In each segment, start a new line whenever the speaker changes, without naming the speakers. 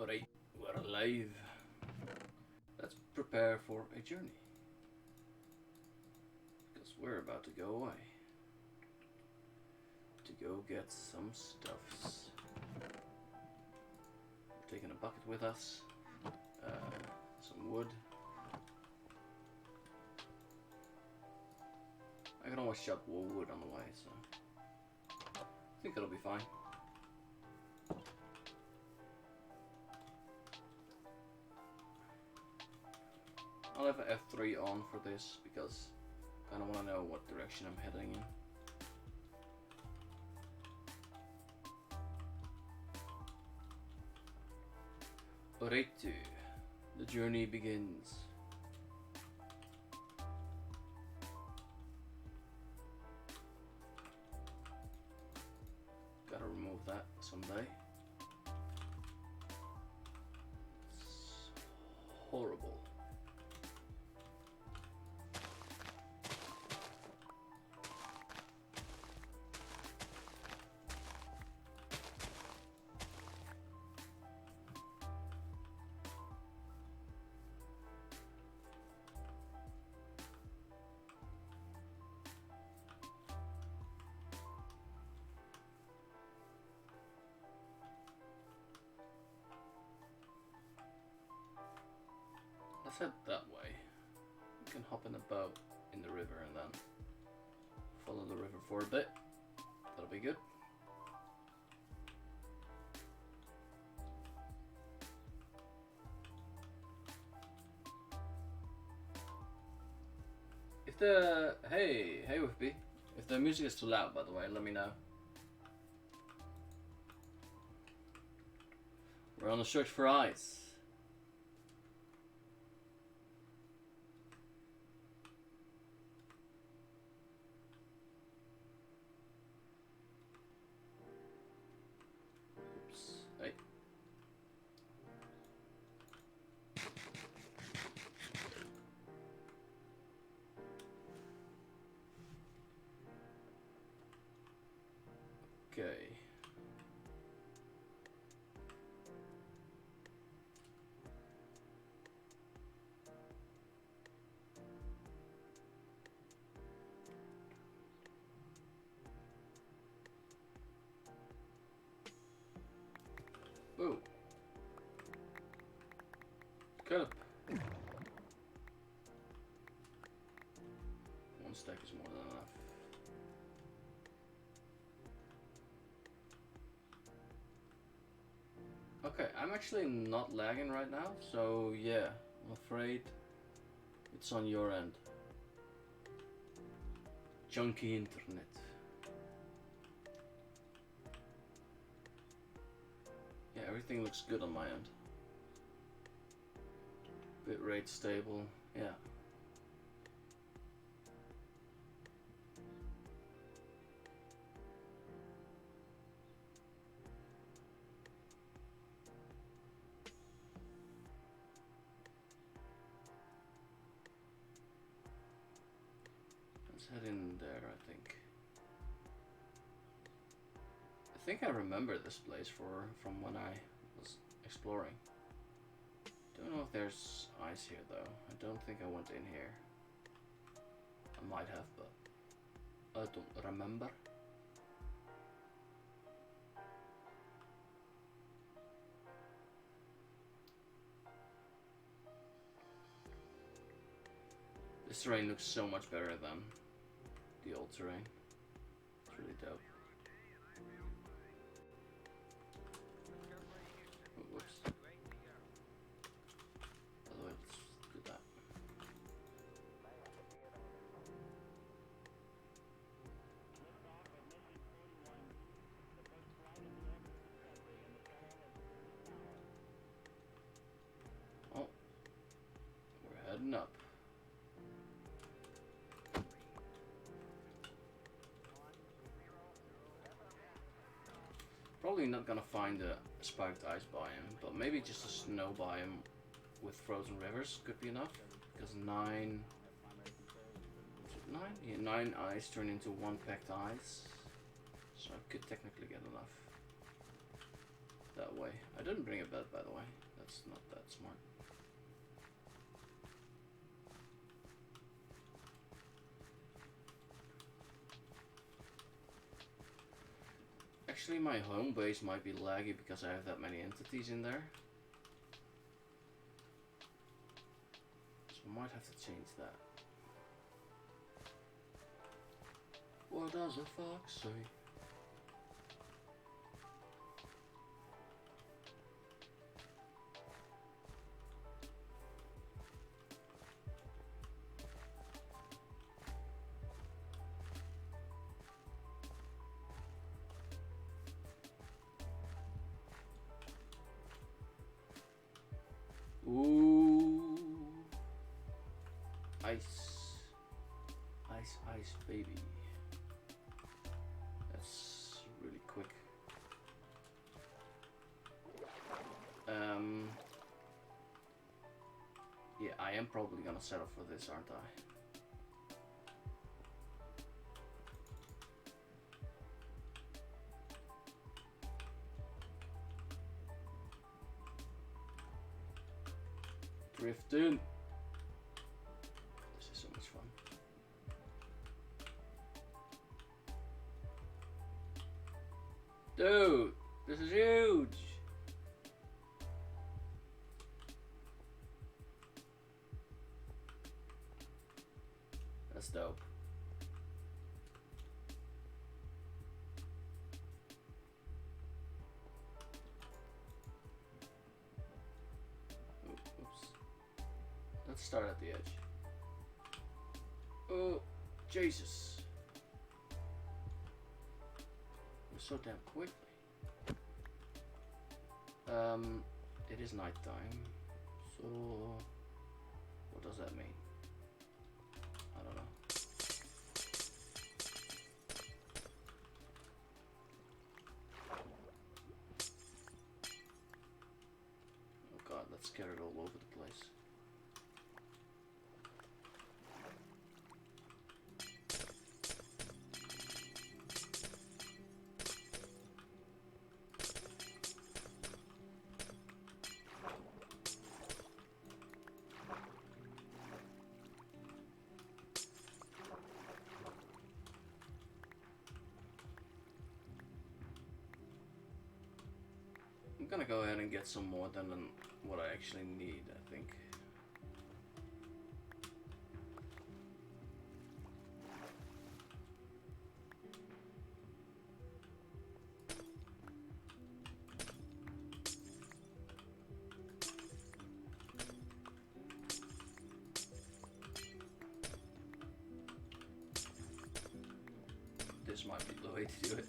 Alright, we're alive. Let's prepare for a journey. Because we're about to go away. To go get some stuffs. We're taking a bucket with us. Some wood. I can always chop wood on the way, so I think it'll be fine. I'll have F3 on for this because I kind of want to know what direction I'm heading in. Alright, the journey begins. Gotta remove that someday. It's horrible. Let's head that way. We can hop in a boat in the river and then follow the river for a bit. That'll be good. If the hey Whippy, if the music is too loud, by the way, let me know. We're on the search for ice. Hey. Okay. Ooh. Cut up. One stack is more than enough. Okay, I'm actually not lagging right now, so yeah, I'm afraid it's on your end. Junky internet. Yeah, everything looks good on my end. Bitrate stable, yeah. Let's head in there, I think. I think I remember this place from when I was exploring. Don't know if there's ice here though. I don't think I went in here. I might have, but I don't remember. This terrain looks so much better than the old terrain. It's really dope. Oh, whoops. By the way, let's do that. Oh, we're heading up. Probably not gonna find a spiked ice biome, but maybe just a snow biome with frozen rivers could be enough. Because 9... Was it 9? Yeah, 9 ice turn into 1 packed ice. So I could technically get enough. that way. I didn't bring a bed, by the way. That's not that smart. Actually, my home base might be laggy because I have that many entities in there. So I might have to change that. What does a fox say? Ooh. Ice. Ice, ice, baby. That's really quick. Yeah, I am probably gonna settle for this, aren't I? Drifting. This is so much fun. Dude, this is huge. That's dope. Oops. Let's start at the edge. Oh, Jesus. We're so damn quickly. It is nighttime. So, what does that mean? I don't know. Oh god, let's get it all over the place. I'm gonna go ahead and get some more than what I actually need, I think. This might be the way to do it.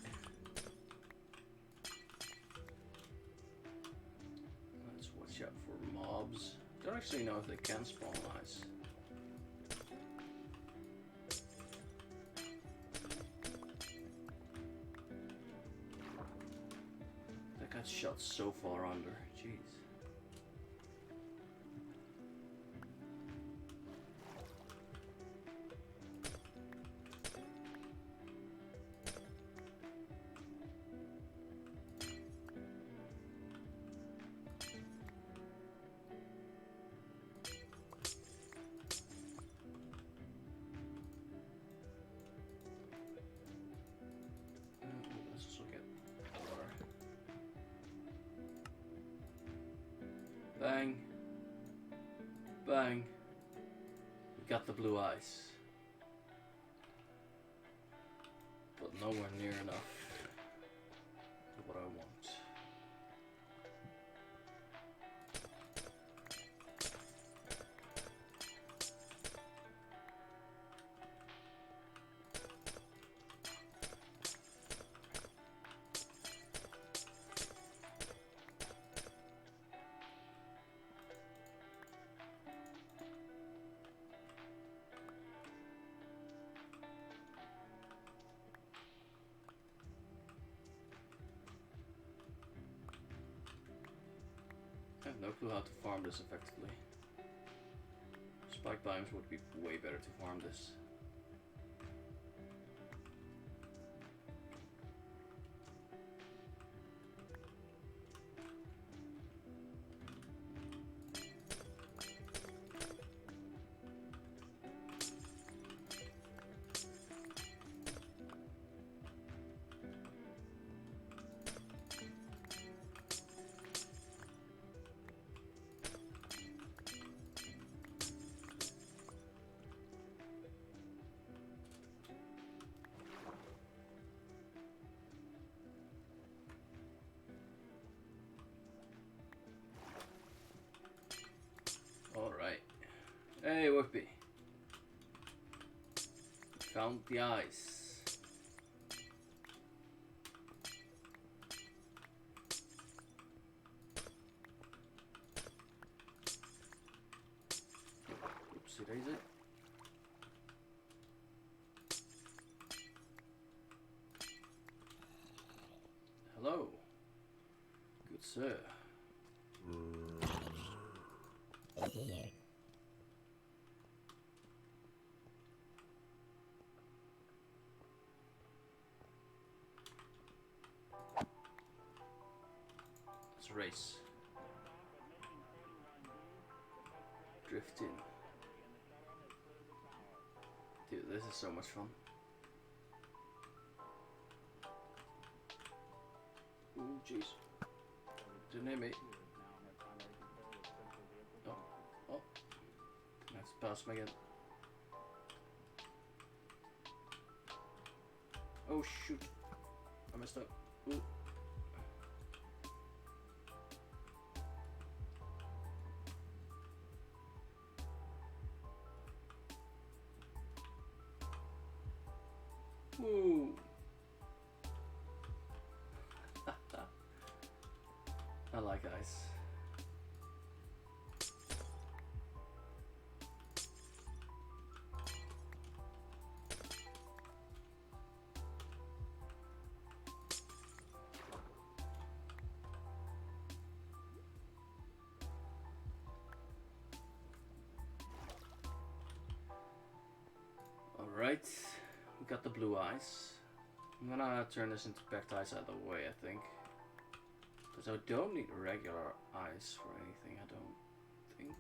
Watch out for mobs. Don't actually know if they can spawn ice. That got shot so far under. Jeez. Bang. Bang. We got the blue ice. But nowhere near enough to what I want. I have no clue how to farm this effectively. Spike biomes would be way better to farm this. found the ice. Oopsie daisy. Hello. Good sir. Let's race. Drifting. Dude, this is so much fun. Ooh, jeez. Didn't hit me. Oh, oh. Let's pass him again. Oh, shoot. I messed up. Ooh. Ooh. I like ice. All right, we got the blue ice. I'm gonna turn this into packed ice out of the way, I think. Because I don't need regular ice for anything, I don't think.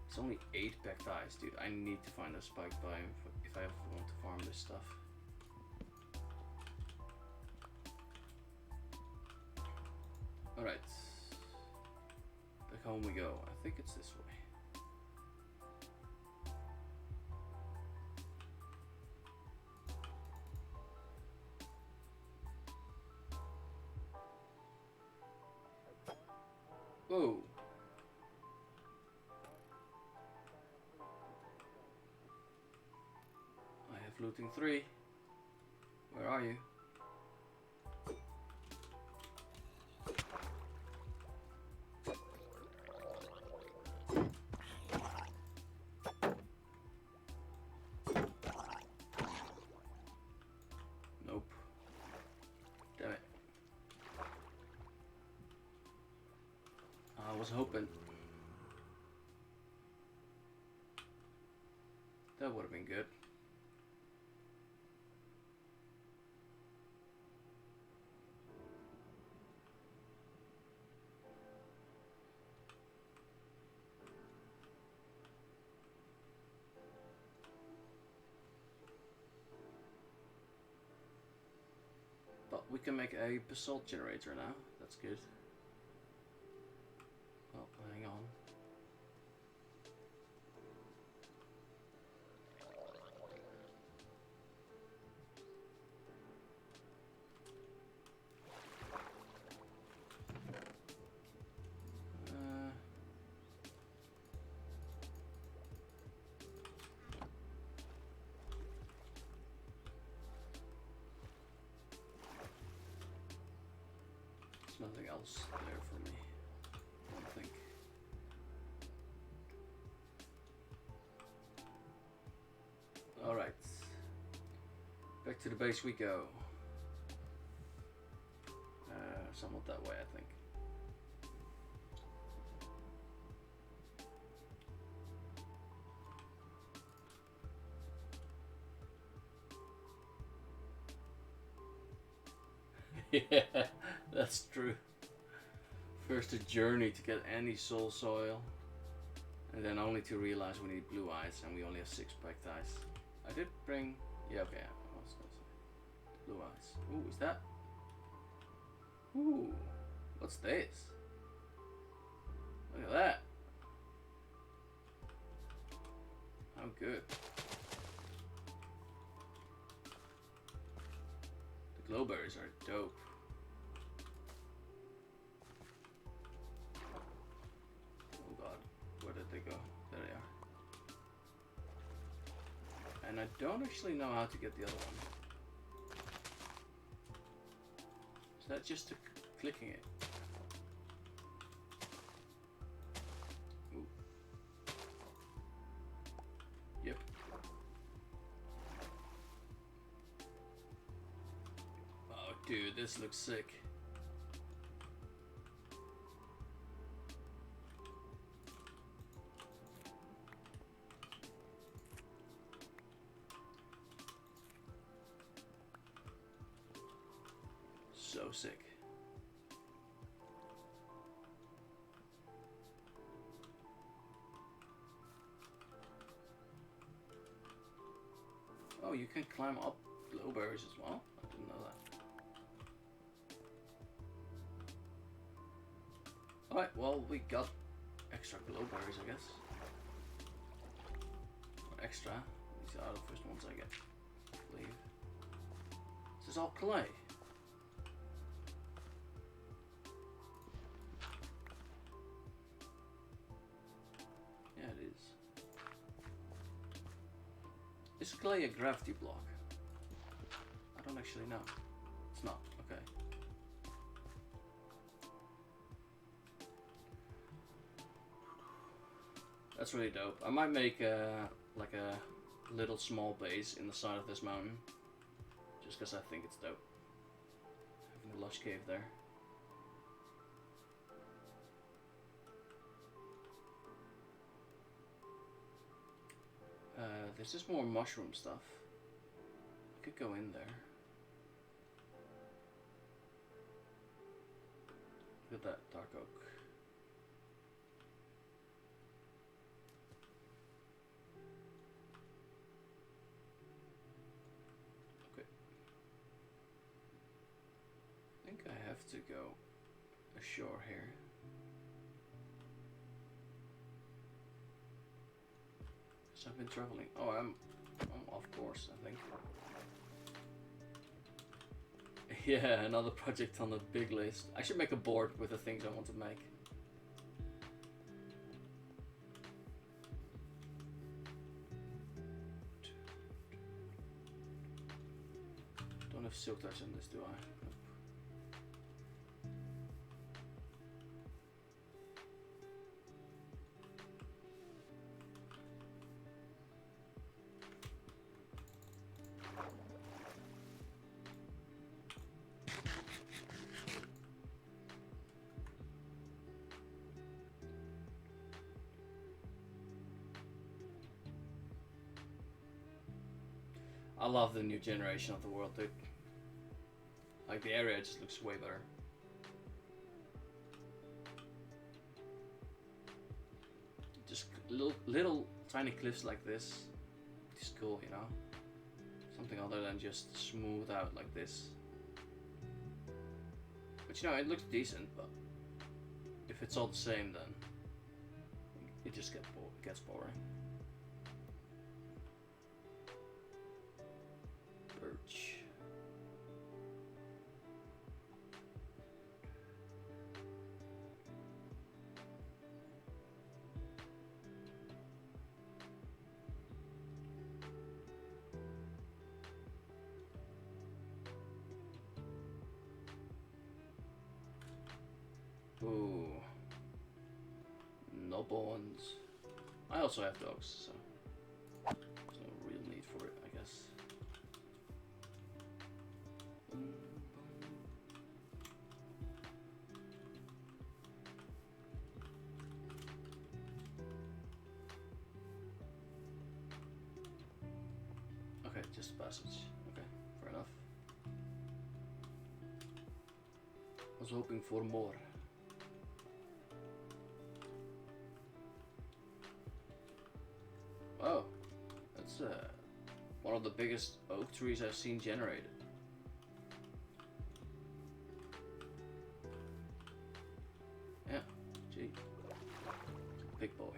It's only 8 packed ice, dude. I need to find a spike biome if I ever want to farm this stuff. Alright. Back home we go. I think it's this way. Whoa. I have looting 3. Where are you? Nope. Damn it. I was hoping that would have been good. But we can make a basalt generator now. That's good. Oh, hang on. There's nothing else there for me, I don't think. Alright. Back to the base we go. Somewhat that way, I think. Yeah, that's true. First a journey to get any soul soil, and then only to realize we need blue ice, and we only have 6 packed ice. I did bring, yeah, okay, I was gonna say blue ice. Ooh, is that? Ooh, what's this? Look at that. How good. The glowberries are dope. Oh god, where did they go? There they are. And I don't actually know how to get the other one. Is that just clicking it? Ooh. Yep. Oh, dude, this looks sick. So sick. Oh, you can climb up blueberries as well? I didn't know that. Alright, well, we got extra blueberries, I guess. Or extra. These are the first ones I get, I believe. This is all clay. Yeah, it is. Is clay a gravity block? I don't actually know. It's not. Okay. That's really dope. I might make like a little small base in the side of this mountain, just because I think it's dope. Having a lush cave there. There's just more mushroom stuff. I could go in there. Look at that dark oak. Okay. I think I have to go ashore here. I've been traveling. Oh, I'm off course, I think. Yeah, another project on the big list. I should make a board with the things I want to make. Don't have silk touch in this, do I? Nope. I love the new generation of the world, dude. Like, the area just looks way better. Just little tiny cliffs like this. It's cool, you know? Something other than just smooth out like this. But you know, it looks decent, but if it's all the same, then it just gets boring. Birch. Ooh. No bones. I also have dogs, so there's no real need for it, I guess. Okay, just a passage. Okay, fair enough. I was hoping for more. Oh, that's one of the biggest oak trees I've seen generated. Yeah, gee, big boy.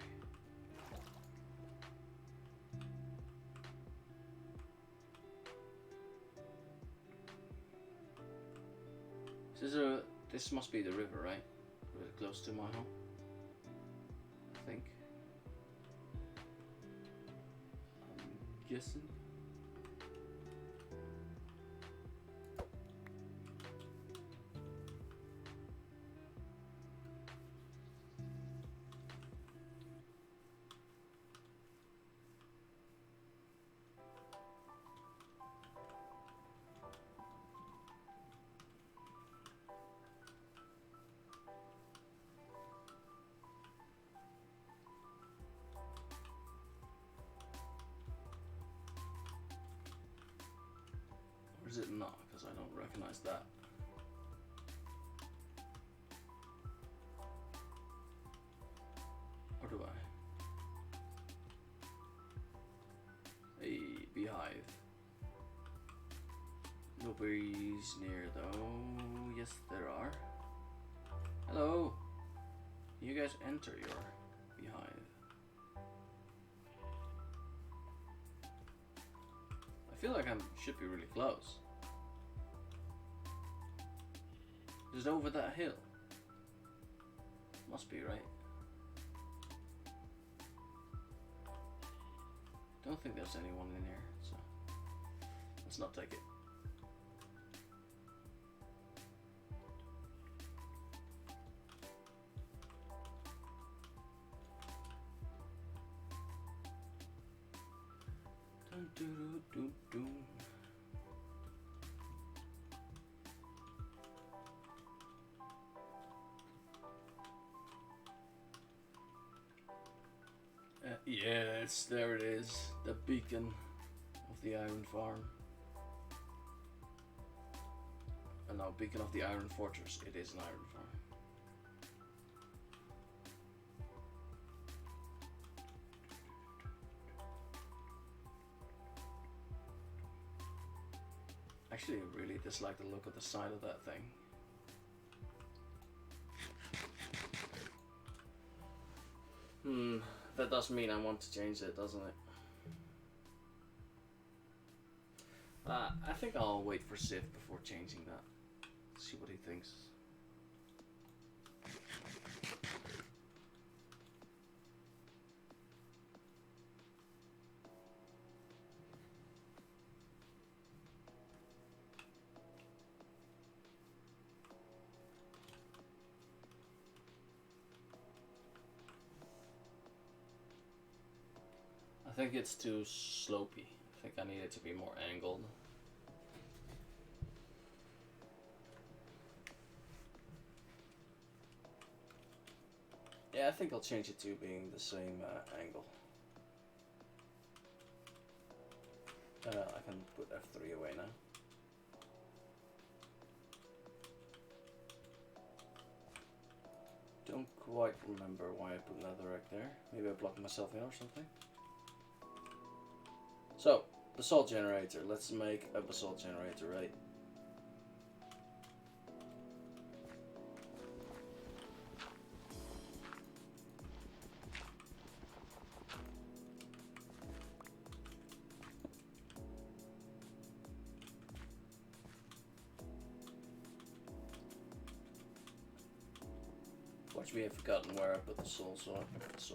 This must be the river, right? Really close to my home, I think. guessing. Or is it not? Because I don't recognize that. Or do I? A beehive. Nobody's near though. Yes, there are. Hello. Can you guys enter your beehive? I feel like I should be really close. Is it over that hill? Must be, right? Don't think there's anyone in here, so let's not take it. Dun, doo, doo, doo, doo. Yes, there it is. The beacon of the Iron Farm. No, beacon of the Iron Fortress. It is an Iron Farm. Actually, I really dislike the look of the side of that thing. That does mean I want to change it, doesn't it? I think I'll wait for Sif before changing that. See what he thinks. I think it's too slopey. I think I need it to be more angled. Yeah, I think I'll change it to being the same angle. I can put F3 away now. Don't quite remember why I put another rack there. Maybe I blocked myself in or something. So, basalt generator. Let's make a basalt generator, right? Watch me have forgotten where I put the soil, because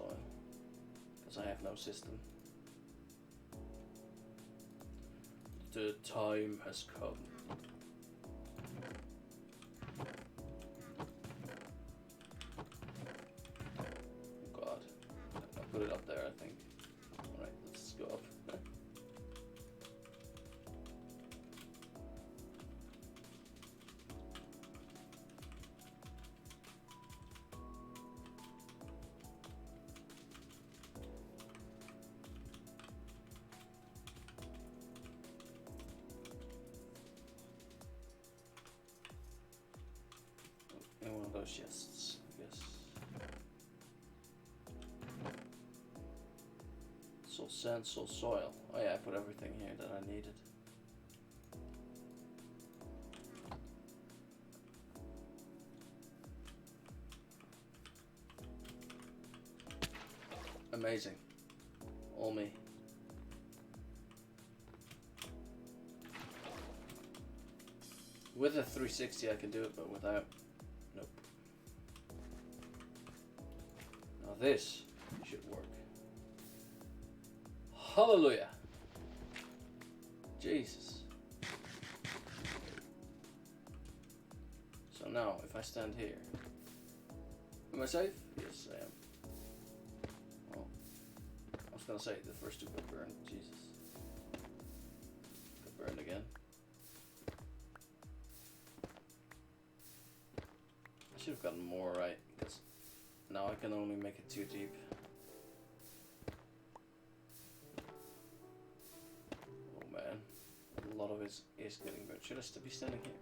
I have no system. The time has come. Oh God, I put it up there, I think. All right, let's go up. In one of those chests, I guess. Soul sand, soul soil. Oh yeah, I put everything here that I needed. Amazing. All me. With a 360 I can do it, but without, nope. Now this should work. Hallelujah. Jesus. So now, if I stand here, am I safe? Yes, I am. Well, I was gonna say the first two got burned. Jesus. Got burned again. I should have gotten more right, because now I can only make it too deep. Oh man, a lot of it is getting burned. Should I still be standing here?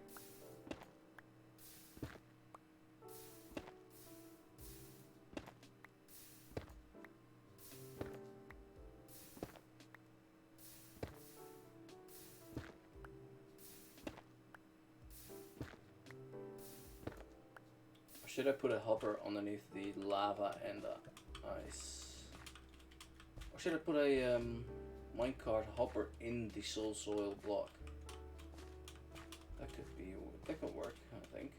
Should I put a hopper underneath the lava and the ice? Or should I put a minecart hopper in the soil block? That could work, I think.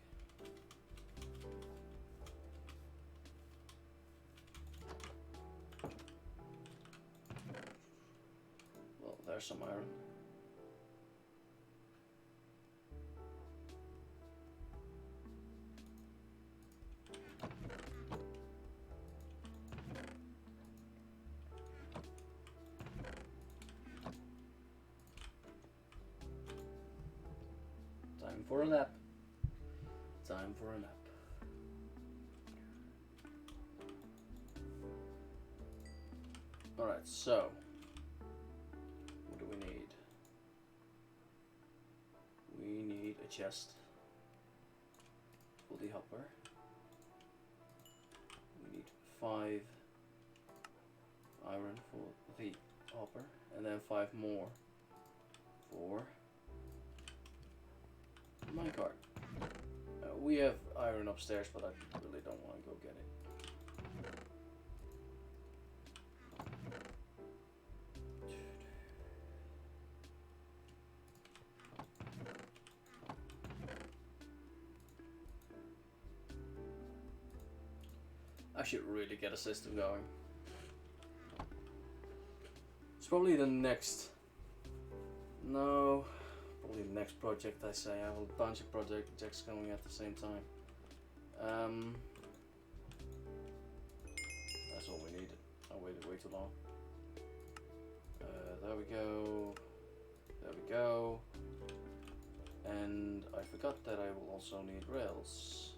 Well, there's some iron. Time for a nap. Time for a nap. Alright, so what do we need? We need a chest for the hopper. We need 5 iron for the hopper, and then 5 more for minecart. We have iron upstairs, but I really don't want to go get it. I should really get a system going. It's probably the next... No... Probably the next project I say. I have a bunch of projects going at the same time. That's all we needed. I waited way too long. There we go. There we go. And I forgot that I will also need rails.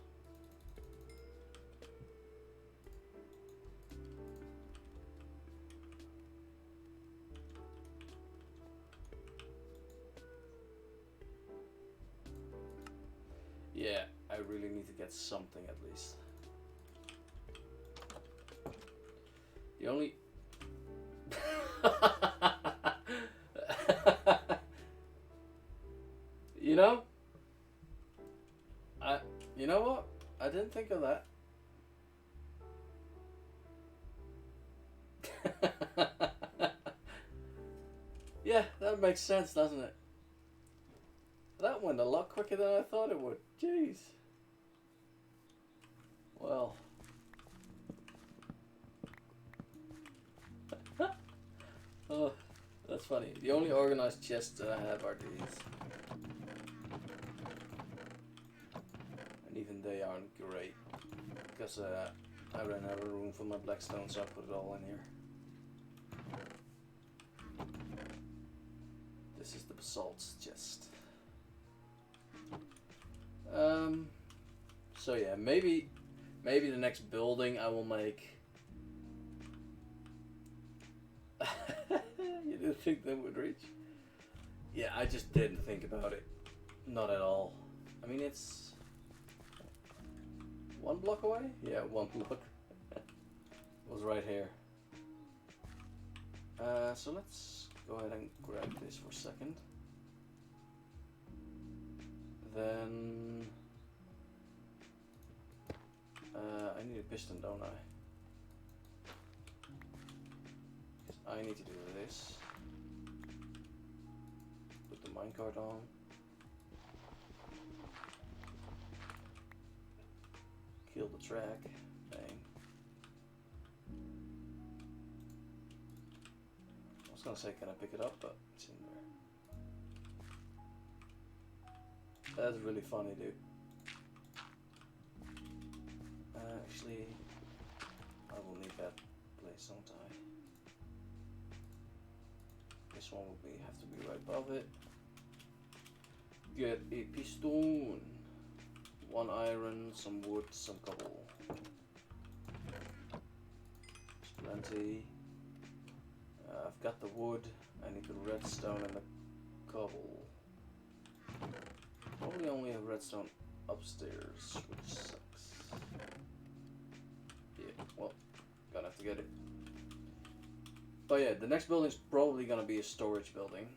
Yeah, I really need to get something at least. The only... You know? You know what? I didn't think of that. Yeah, that makes sense, doesn't it? That went a lot quicker than I thought it would. Jeez. Well. Oh, that's funny. The only organized chests that I have are these. And even they aren't great. Because I ran out of room for my blackstone, so I put it all in here. This is the Basalt chest. So yeah, maybe the next building I will make. You didn't think that would reach? Yeah, I just didn't think about it. Not at all. I mean, it's 1 block away? Yeah, 1 block. It was right here. So let's go ahead and grab this for a second. Then I need a piston, don't I? Because I need to do this. Put the minecart on. Kill the track. Bang. I was gonna say, can I pick it up? But it's in there. That's really funny, dude. Actually, I will need that place, don't I? This one will have to be right above it. Get a piston. 1 iron, some wood, some cobble. There's plenty. I've got the wood. I need the redstone and the cobble. Probably only have redstone upstairs, which sucks. Yeah, well, gonna have to get it. But yeah, the next building's probably gonna be a storage building.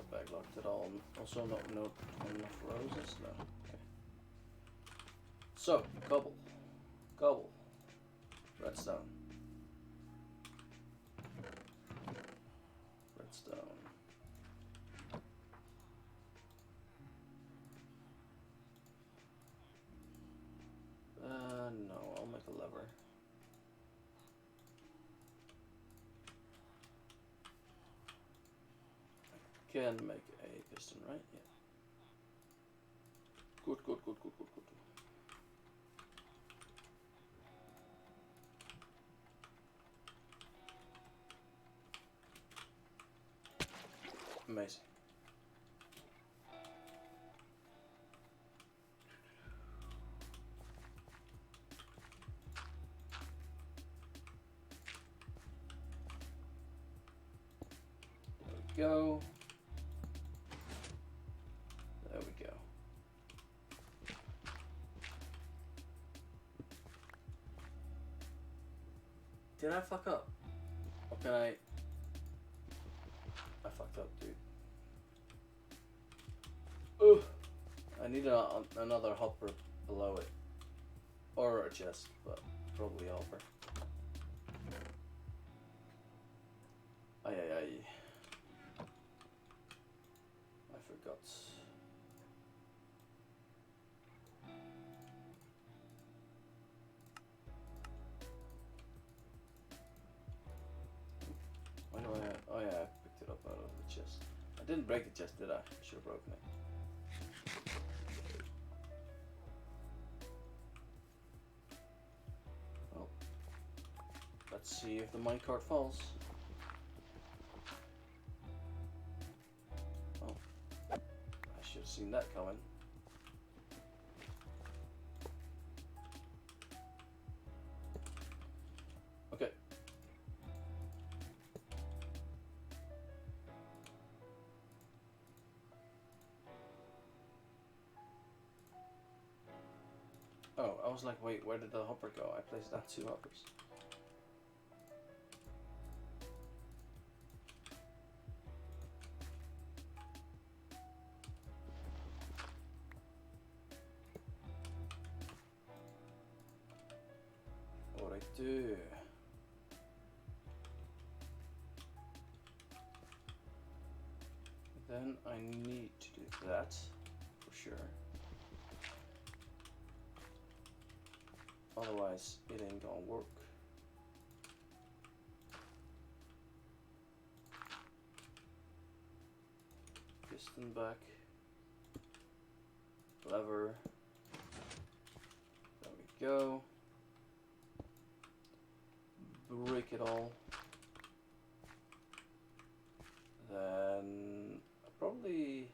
Backlocked at all. Also not enough roses? No. Okay. So, cobble. Cobble. Redstone. Redstone. No, I'll make a lever. Can make a piston, right? Yeah. Good, good, good, good, good, good. Amazing. There we go. There we go. Did I fuck up? Or can I fucked up, dude. Ugh. I need another hopper below it. Or a chest, but probably a hopper. Ay, ay, ay. I forgot. Why do I... Oh yeah, I picked it up out of the chest. I didn't break the chest, did I? I should have broken it. Well, let's see if the minecart falls. Oh, I should have seen that coming. Okay. Oh, I was like, wait, where did the hopper go? I placed down 2 hoppers. What I do? Then I need to do that for sure. Otherwise, it ain't gonna work. Piston back. Lever. There we go. Break it all. Then probably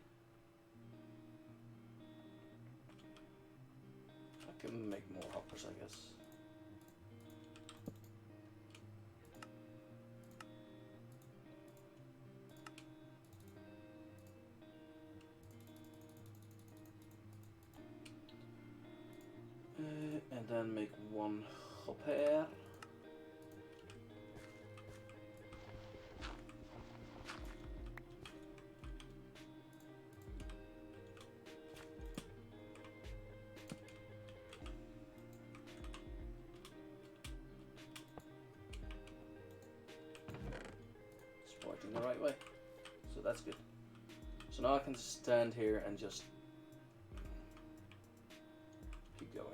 I can make more hoppers, I guess. And then make 1 hopper. Pointing the right right way. So that's good. So now I can stand here and just keep going.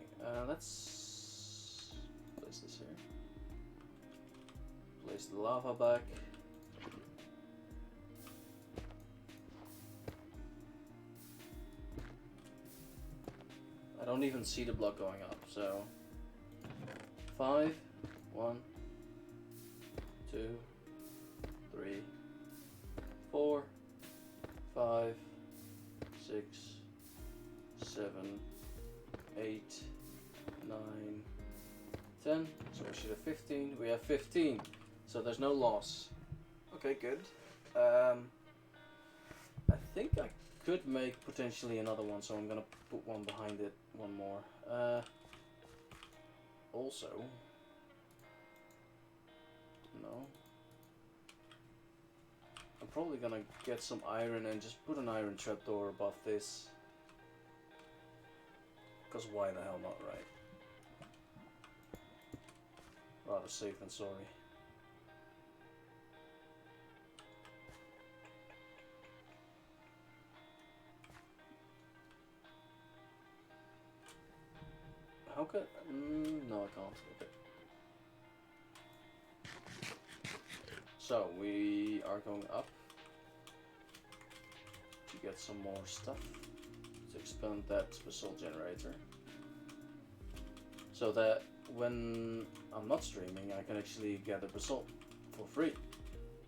Let's place this here. Place the lava back. I don't even see the block going up, so 5, 1, 2, 3, 4, 5, 6, 7, 8, 9, 10. So we should have 15. We have 15. So there's no loss. Okay, good. I think I could make potentially another one, so I'm gonna put one behind it, one more. Also, no. I'm probably gonna get some iron and just put an iron trapdoor above this. Because why the hell not, right? Rather safe than sorry. How could... no, I can't. Okay. So, we are going up to get some more stuff to expand that basalt generator. So that when I'm not streaming, I can actually gather basalt for free.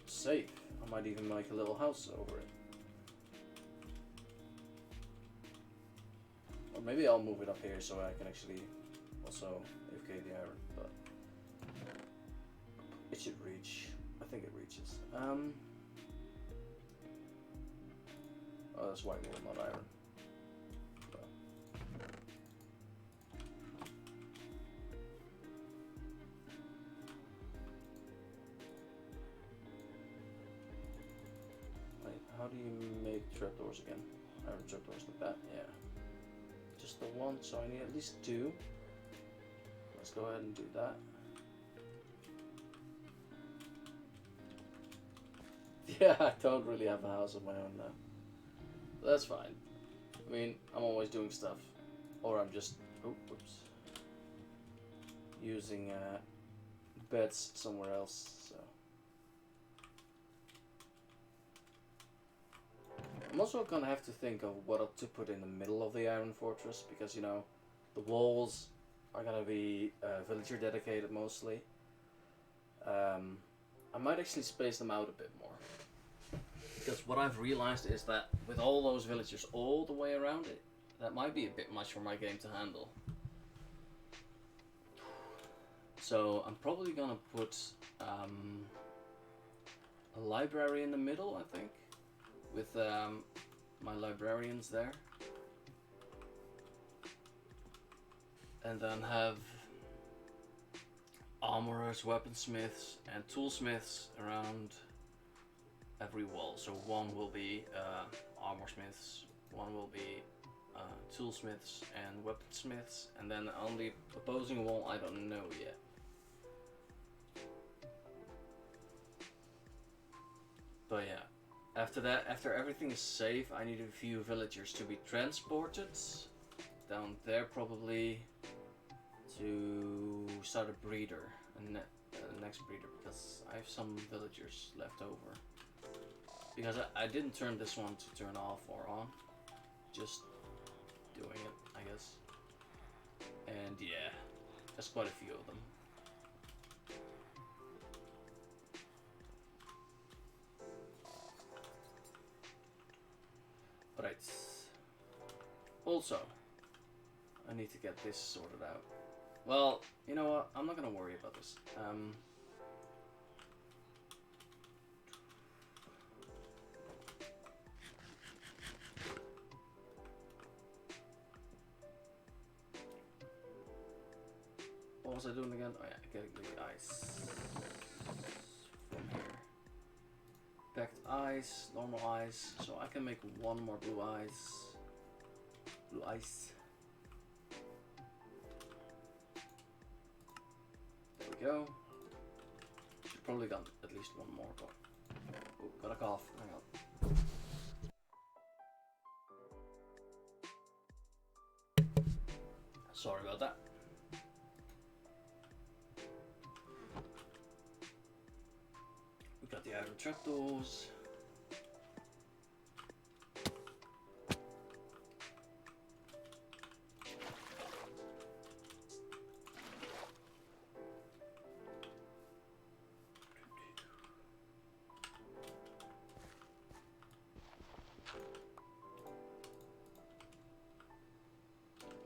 Safe. I might even make a little house over it. Or maybe I'll move it up here so I can actually also AFK the iron, but it should reach. I think it reaches. Oh, that's white wool, not iron. But. Wait, how do you make trapdoors again? Iron trapdoors like that? Yeah. Just the one, so I need at least 2. Let's go ahead and do that. Yeah, I don't really have a house of my own now. That's fine. I mean, I'm always doing stuff. Or I'm just... oh, whoops. Using beds somewhere else, so... I'm also gonna have to think of what to put in the middle of the iron fortress, because, you know, the walls are gonna be villager dedicated mostly. I might actually space them out a bit more. Because what I've realized is that with all those villagers all the way around it, that might be a bit much for my game to handle. So I'm probably gonna put a library in the middle, I think, with my librarians there. And then have armorers, weaponsmiths, and toolsmiths around every wall. So one will be armorsmiths, one will be toolsmiths and weaponsmiths, and then on the opposing wall I don't know yet. But yeah, after that, after everything is safe, I need a few villagers to be transported down there, probably to start a breeder, the next breeder, because I have some villagers left over. Because I didn't turn this one to turn off or on, just doing it, I guess. And yeah, there's quite a few of them. Right. Also, I need to get this sorted out. Well, you know what? I'm not gonna worry about this. What was I doing again? Oh yeah, getting the ice from here. Packed ice, normal ice, so I can make one more blue ice. Blue ice. There we go. Should probably got at least one more, but Oh, got a cough. Hang on. Sorry about that. We got the outer trapdoors.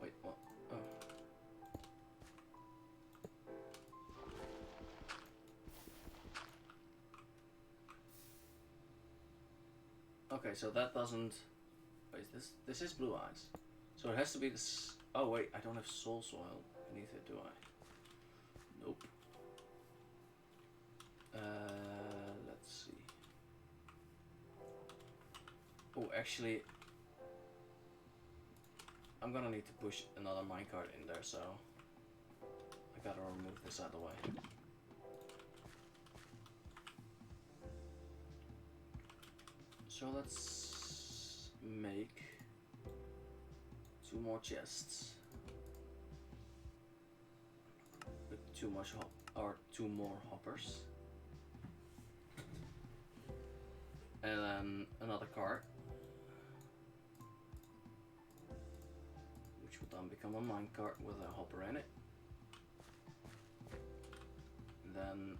Wait, what? Oh. Okay, so that doesn't. Wait, this is blue eyes. So it has to be this. Oh wait, I don't have soul soil beneath it, do I? Nope. Let's see. Oh, actually, I'm gonna need to push another minecart in there, so I gotta remove this out of the way. So let's make 2 more chests with 2 more hoppers, and then another cart, which will then become a minecart with a hopper in it. And then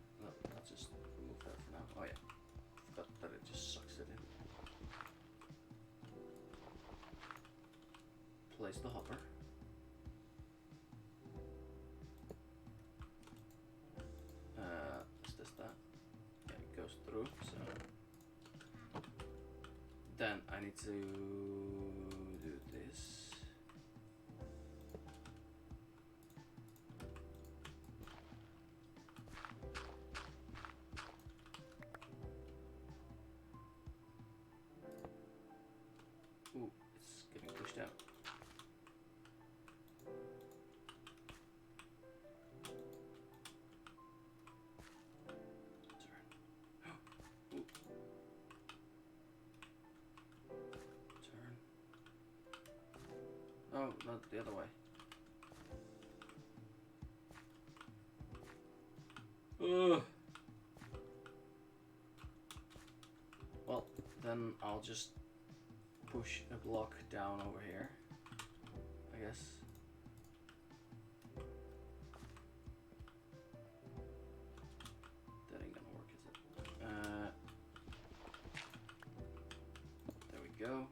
let's just remove that for now. Oh yeah, forgot that it just sucks it in. Place the hopper. Is this that? Yeah, it goes through, so then I need to do this. Ooh, it's getting pushed out. Oh, not the other way. Ugh. Well, then I'll just push a block down over here, I guess. That ain't gonna work, is it? There we go.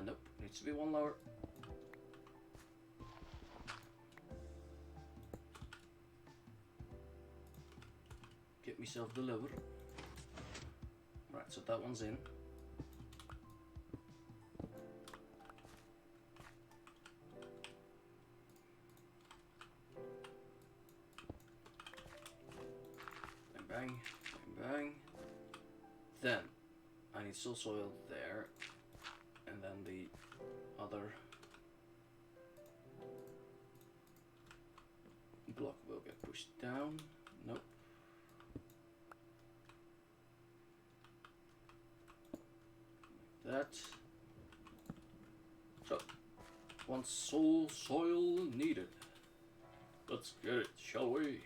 Nope, needs to be 1 lower. Get myself delivered. Right, so that one's in. Bang, bang, bang, bang. Then I need soul soil there, and then the other block will get pushed down. Nope. Like that. So, 1 soul soil needed. Let's get it, shall we?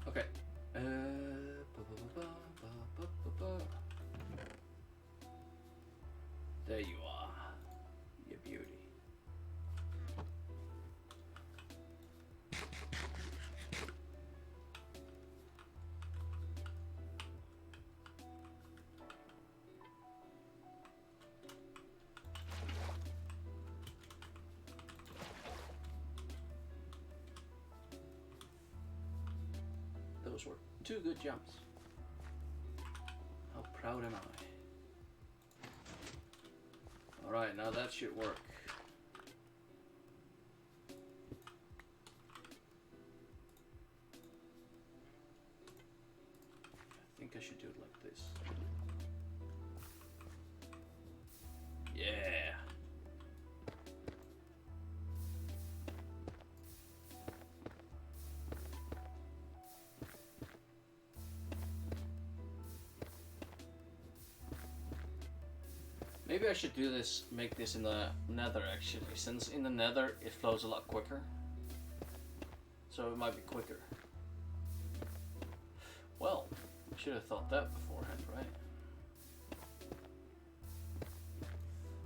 Okay. There you are, you beauty. Those were 2 good jumps. How proud am I? Alright, now that should work. should do it like this. Yeah. Maybe I should do this, make this in the nether actually, since in the nether it flows a lot quicker. So it might be quicker. Well, I should have thought that beforehand, right?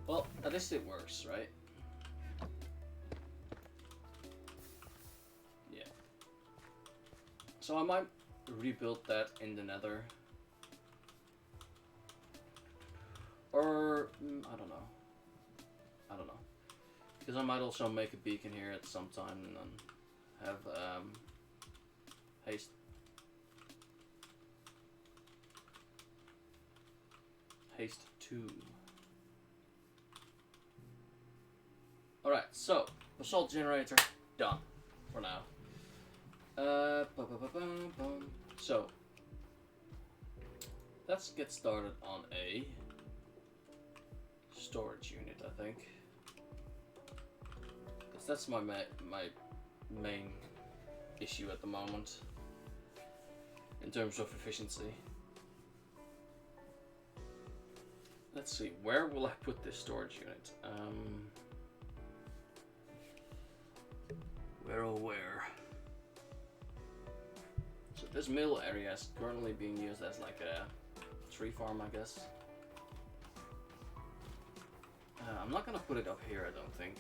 Well, at least it works, right? Yeah. So I might rebuild that in the nether. Or, I don't know. Because I might also make a beacon here at some time and then have haste. Haste 2. Alright, so, basalt generator, done for now. So, let's get started on a storage unit, I think. Because that's my main issue at the moment in terms of efficiency. Let's see, where will I put this storage unit? Where? So this middle area is currently being used as like a tree farm, I guess. I'm not gonna put it up here, I don't think.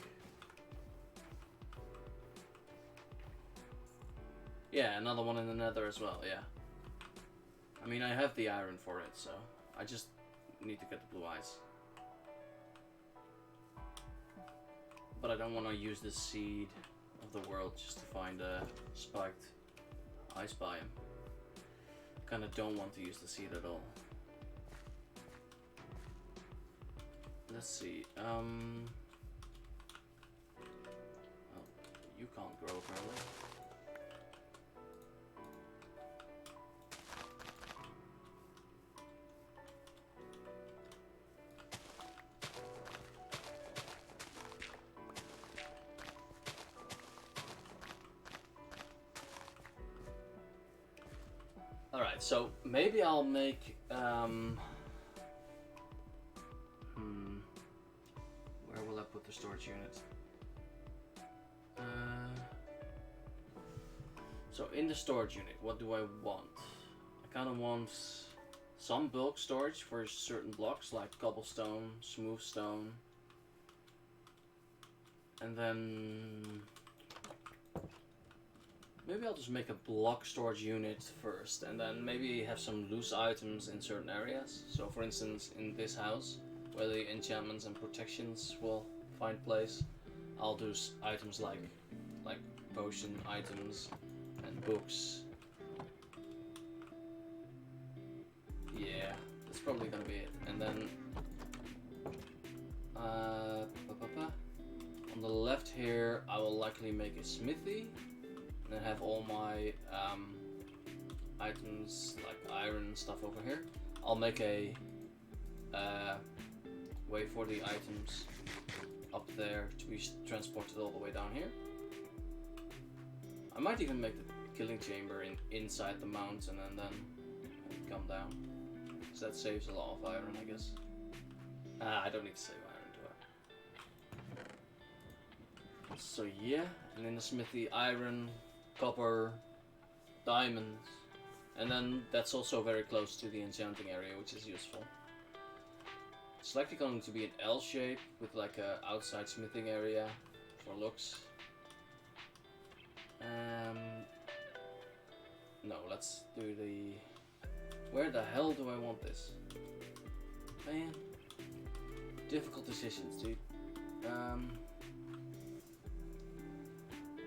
Yeah, another one in the nether as well, yeah. I mean, I have the iron for it, so I just need to get the blue eyes. But I don't want to use the seed of the world just to find a spiked ice biome. Kind of don't want to use the seed at all. Let's see. Oh, you can't grow apparently. Alright, so maybe I'll make where will I put the storage unit? So in the storage unit, what do I want? I kind of want some bulk storage for certain blocks like cobblestone, smooth stone, and then maybe I'll just make a block storage unit first, and then maybe have some loose items in certain areas. So for instance, in this house, where the enchantments and protections will find place, I'll do items like potion items and books. Yeah, that's probably gonna be it. And then on the left here, I will likely make a smithy. And then have all my items like iron and stuff over here. I'll make a way for the items up there to be transported all the way down here. I might even make the killing chamber inside the mountain and then come down. So that saves a lot of iron, I guess. I don't need to save iron, do I? So yeah, and in the smithy, iron, copper, diamonds, and then that's also very close to the enchanting area, which is useful. It's likely going to be an L shape with like a outside smithing area for looks. No, let's do the... Where the hell do I want this? Man, difficult decisions, dude.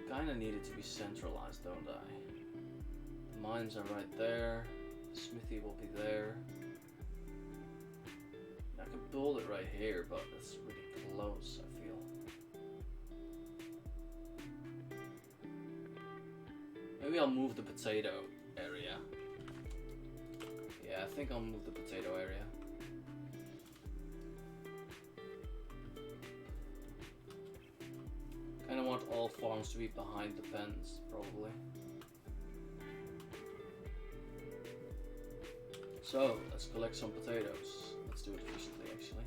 Kinda need it to be centralized, don't I? The mines are right there. The smithy will be there. I could build it right here, but it's really close, I feel. Maybe I'll move the potato area. Yeah, I think I'll move the potato area. Kinda want all farms to be behind the pens, probably. So, let's collect some potatoes. Let's do it efficiently, actually.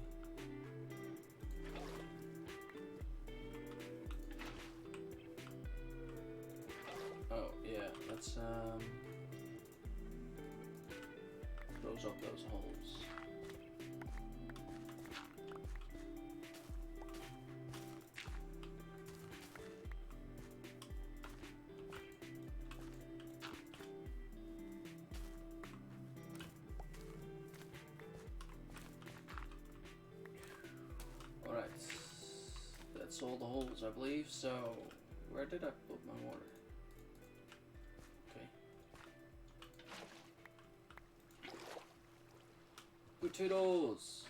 Oh, yeah, let's close up those holes. Alright, that's all the holes, I believe. So, where did I put my mortar? Okay. Potatoes!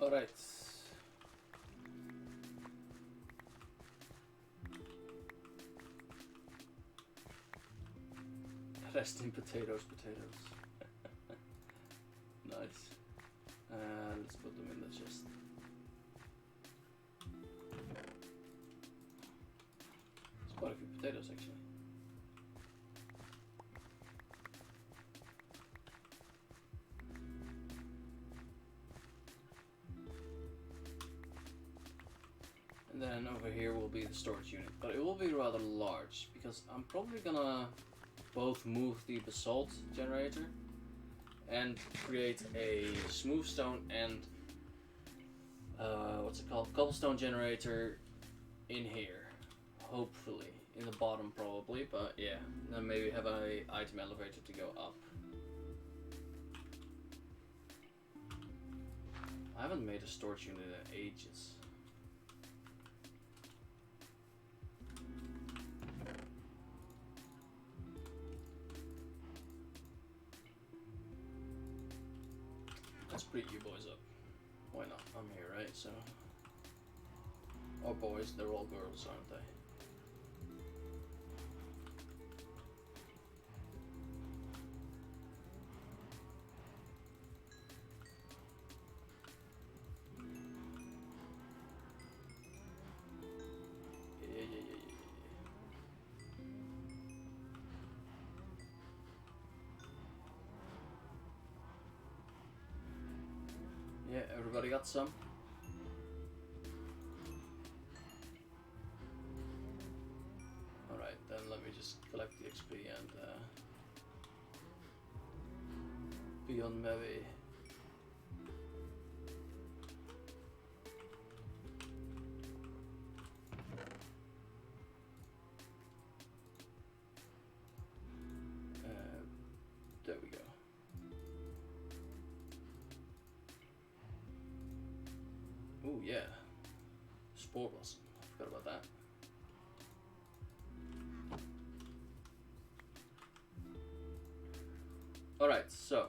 Alright. Resting potatoes. Nice. Let's put them in the chest. There's quite a few potatoes actually. And then over here will be the storage unit, but it will be rather large because I'm probably gonna both move the basalt generator and create a smooth stone and what's it called, cobblestone generator in here, hopefully in the bottom probably, but yeah, then maybe have a item elevator to go up. I haven't made a storage unit in ages. Let's breed you boys up. Why not? I'm here, right? So, or boys, they're all girls, aren't they? Yeah, everybody got some? Alright, then let me just collect the XP and be on my way. There we go. Oh yeah, Spore Blossom. I forgot about that. Alright, so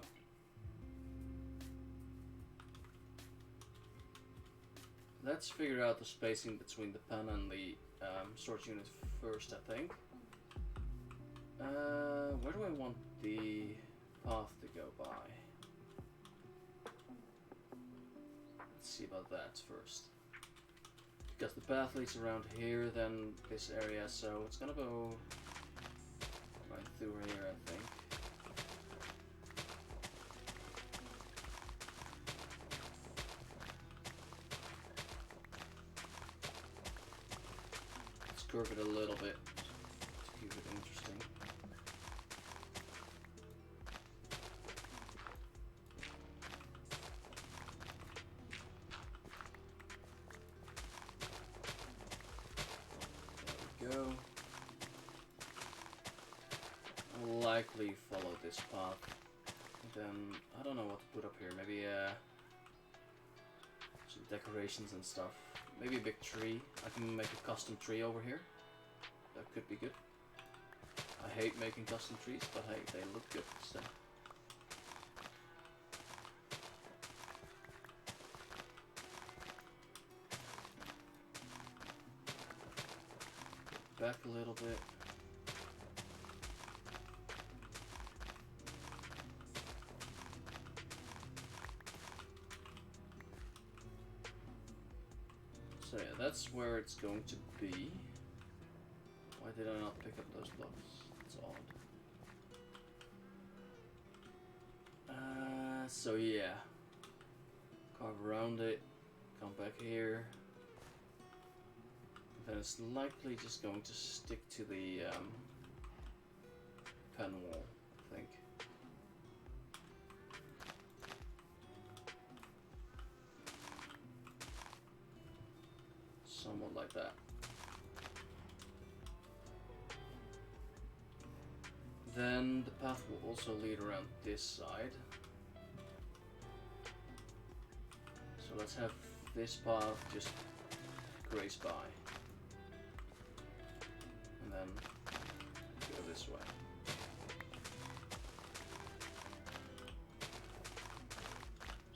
let's figure out the spacing between the pen and the storage unit first, I think. Where do I want the path to go by? Let's see about that first. Because the path leads around here, then this area, so it's gonna go right through here, I think. Let's curve it a little bit to keep it interesting. Go. I'll likely follow this path. Then I don't know what to put up here. Maybe some decorations and stuff. Maybe a big tree. I can make a custom tree over here. That could be good. I hate making custom trees, but hey, they look good, so. Back a little bit. So yeah, that's where it's going to be. Why did I not pick up those blocks? That's odd. So yeah. Carve around it. Come back here. Then it's likely just going to stick to the pen wall, I think. Somewhat like that. Then the path will also lead around this side. So let's have this path just graze by. And then go this way.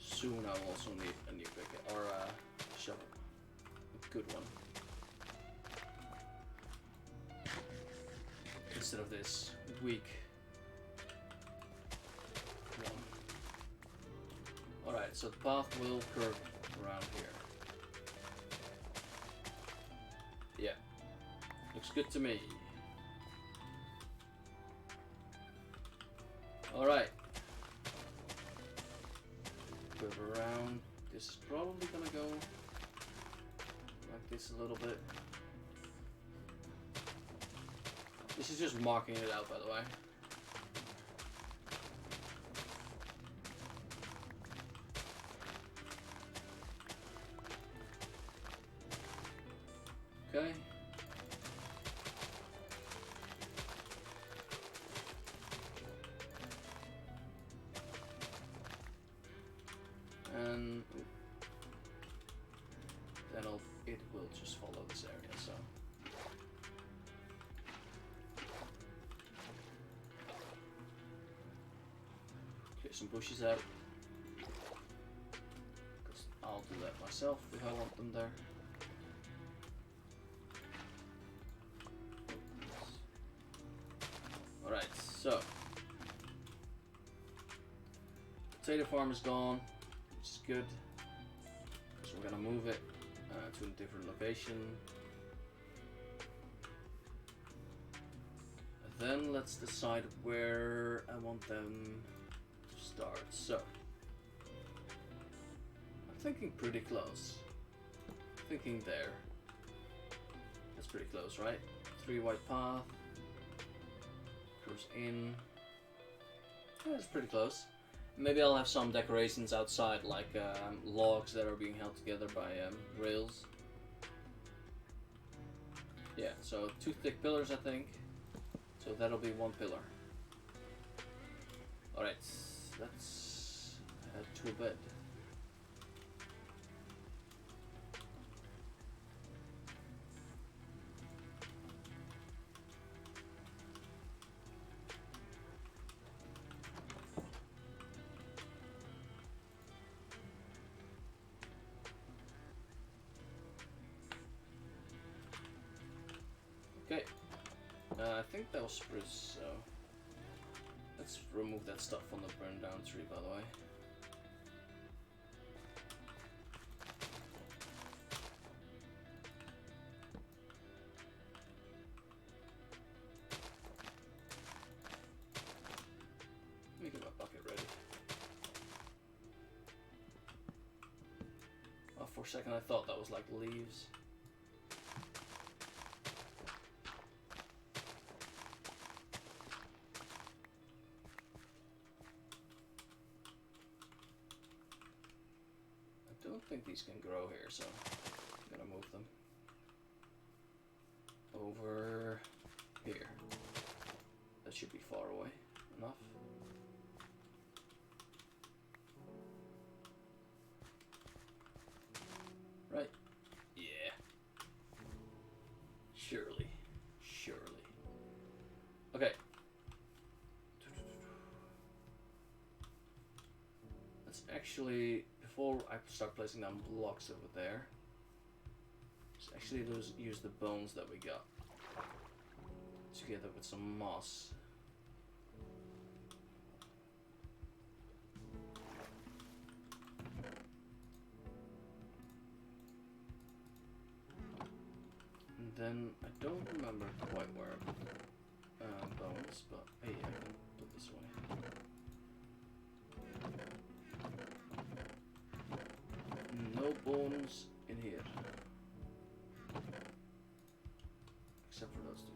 Soon I will also need a new pick or a shovel. A good one. Instead of this weak one. Alright, so the path will curve around here. Yeah. Looks good to me. Alright. Curve around. This is probably gonna go like this a little bit. This is just marking it out, by the way. Okay. And then it will just follow this area, so. Clear some bushes out. Because I'll do that myself if I want them there. Alright, so. Potato farm is gone, which is good. So we're gonna move it to a different location. Then let's decide where I want them to start. So I'm thinking pretty close. Thinking there. That's pretty close, right? 3 white path. Goes in. Yeah, that's pretty close. Maybe I'll have some decorations outside, like logs that are being held together by rails. Yeah, so 2 thick pillars, I think. So that'll be 1 pillar. Alright, let's head to bed. Okay, I think that was spruce, so let's remove that stuff from the burned down tree, by the way. Let me get my bucket ready. Oh, for a second I thought that was like leaves. I don't think these can grow here, so I'm gonna move them over here. That should be far away enough. Right. Yeah. let's actually, before I start placing down blocks over there, let's actually use the bones that we got together with some moss. And then I don't remember quite where I put bones, but hey, I can put this way. No bones in here, except for those two.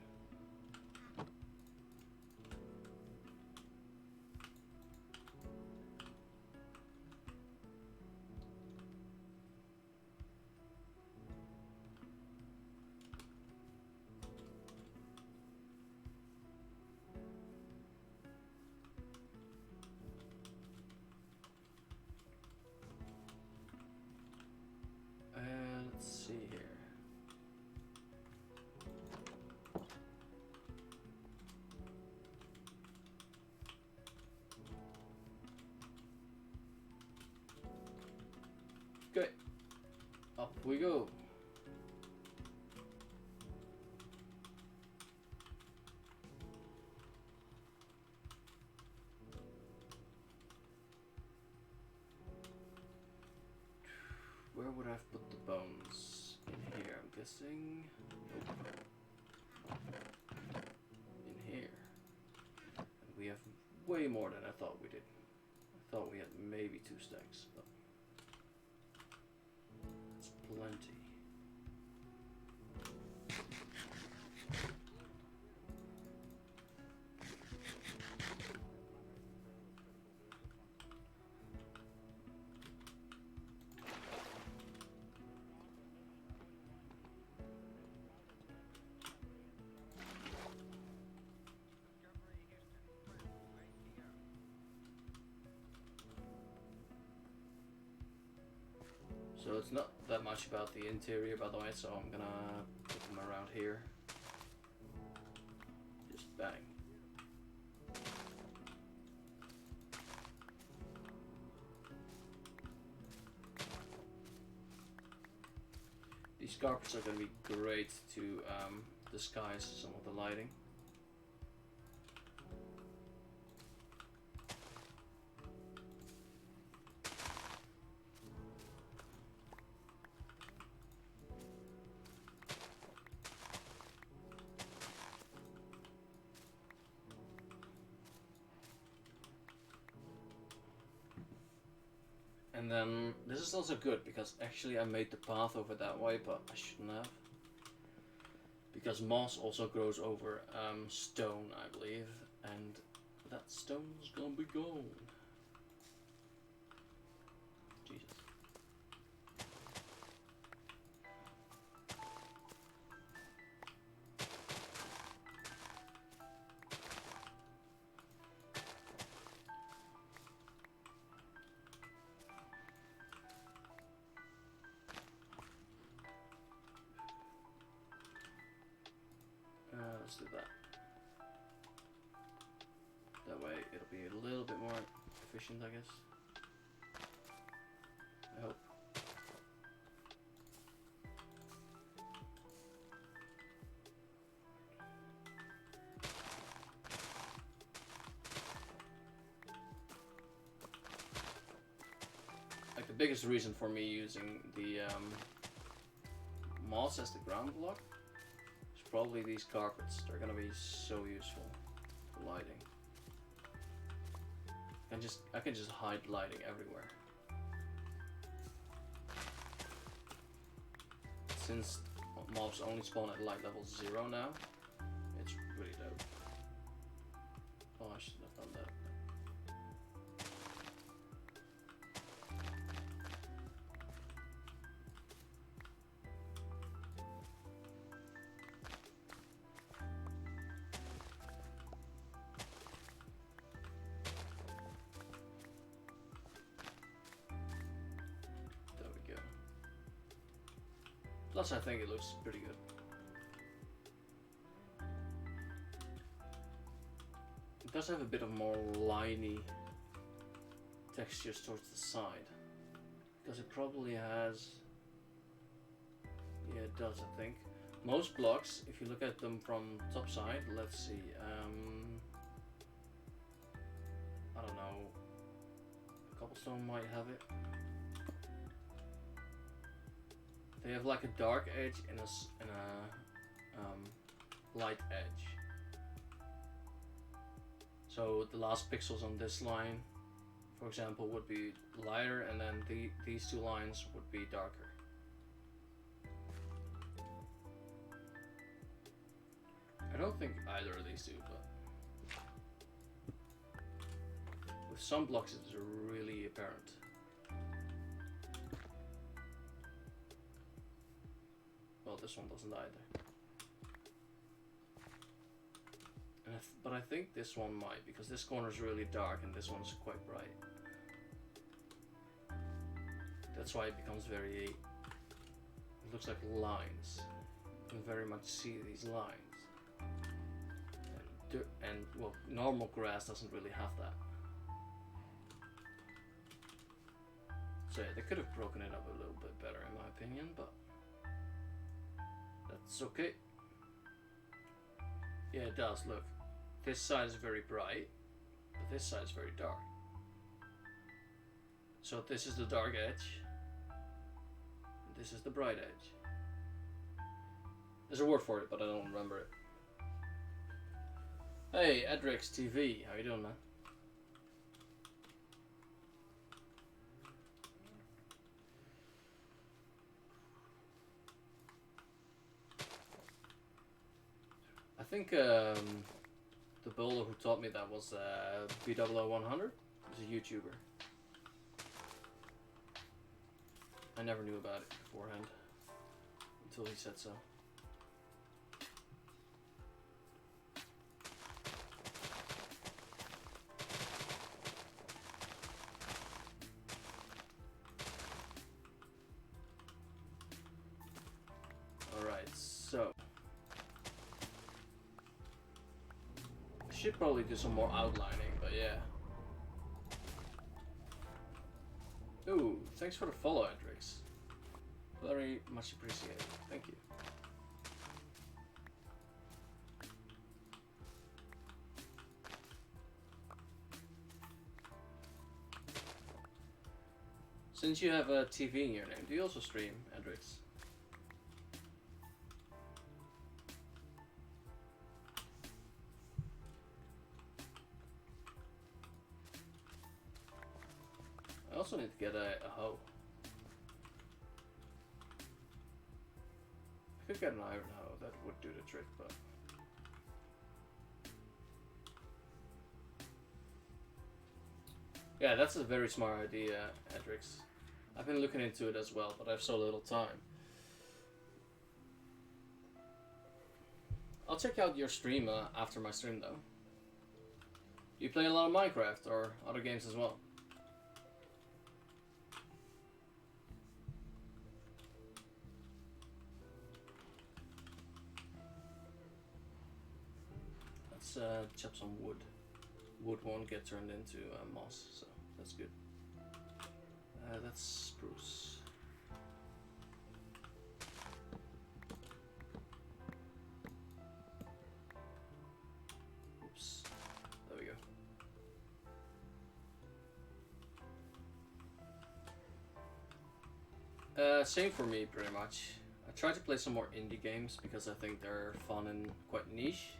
Let's see here. Okay, up we go. Where would I have put the bones? In here, I'm guessing. Nope. In here. And we have way more than I thought we did. I thought we had maybe 2 stacks, but it's plenty. So it's not that much about the interior, by the way, so I'm gonna put them around here. Just bang. These carpets are gonna be great to disguise some of the lighting. And then this is also good because actually I made the path over that way, but I shouldn't have. Because moss also grows over stone, I believe, and that stone's gonna be gone. Jesus. Let's do that. That way it'll be a little bit more efficient, I guess. I hope. Like the biggest reason for me using the moss as the ground block is probably these carpets. They're gonna be so useful for lighting. I can just hide lighting everywhere. Since mobs only spawn at light level 0 now, it's really dope. Oh, I shouldn't have done that. Plus, I think it looks pretty good. It does have a bit of more liney textures towards the side. Because it probably has... Yeah, it does, I think. Most blocks, if you look at them from top side, let's see. I don't know. Cobblestone might have it. They have like a dark edge and a light edge. So the last pixels on this line, for example, would be lighter, and then these two lines would be darker. I don't think either of these do, but with some blocks it's really apparent. Well, this one doesn't either. And but I think this one might, because this corner is really dark and this one's quite bright. That's why it becomes very... It looks like lines. You can very much see these lines. And well, normal grass doesn't really have that. So yeah, they could have broken it up a little bit better in my opinion, but that's okay. Yeah, it does, look. This side is very bright, but this side is very dark. So this is the dark edge, and this is the bright edge. There's a word for it, but I don't remember it. Hey, Edrix TV, how you doing, man? I think the builder who taught me that was B00-100. He's a YouTuber. I never knew about it beforehand until he said so. So, I should probably do some more outlining, but yeah. Ooh, thanks for the follow, Hendrix. Very much appreciated. Thank you. Since you have a TV in your name, do you also stream, Hendrix? I also need to get a hoe. I could get an iron hoe, that would do the trick, but... Yeah, that's a very smart idea, Hendrix. I've been looking into it as well, but I have so little time. I'll check out your stream after my stream, though. You play a lot of Minecraft or other games as well? Let's chop some wood. Wood won't get turned into moss, so that's good. That's spruce. Oops. There we go. Same for me, pretty much. I try to play some more indie games because I think they're fun and quite niche.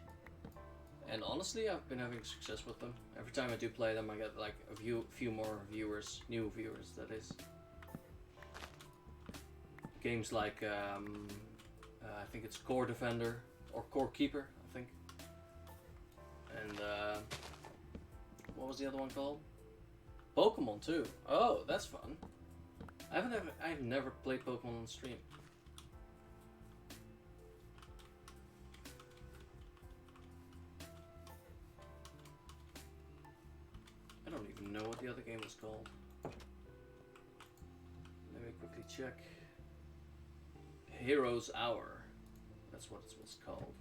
And honestly, I've been having success with them. Every time I do play them, I get like a few more viewers, new viewers, that is. Games like, I think it's Core Defender, or Core Keeper, I think. And, what was the other one called? Pokemon too. Oh, that's fun. I've never played Pokemon on stream. I don't even know what the other game was called. Let me quickly check. Hero's Hour. That's what it was called.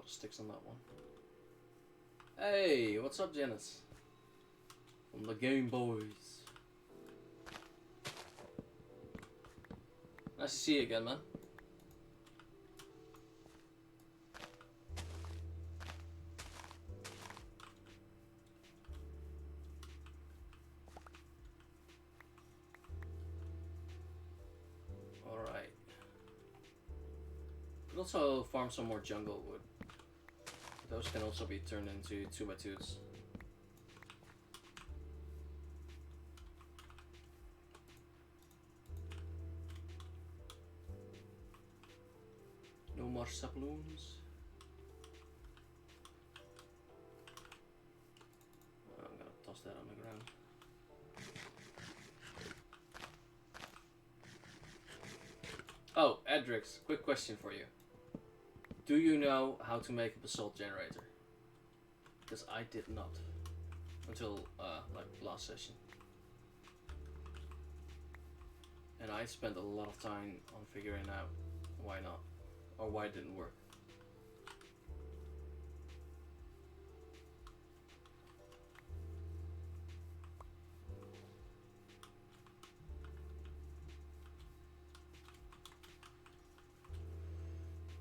of sticks on that one. Hey, what's up, Janice? From the Game Boys. Nice to see you again, man. Alright. Could also farm some more jungle wood. Those can also be turned into 2x2s. No more saploons. I'm gonna toss that on the ground. Oh, Edrix, quick question for you. Do you know how to make a basalt generator? Because I did not until like last session, and I spent a lot of time on figuring out why not, or why it didn't work.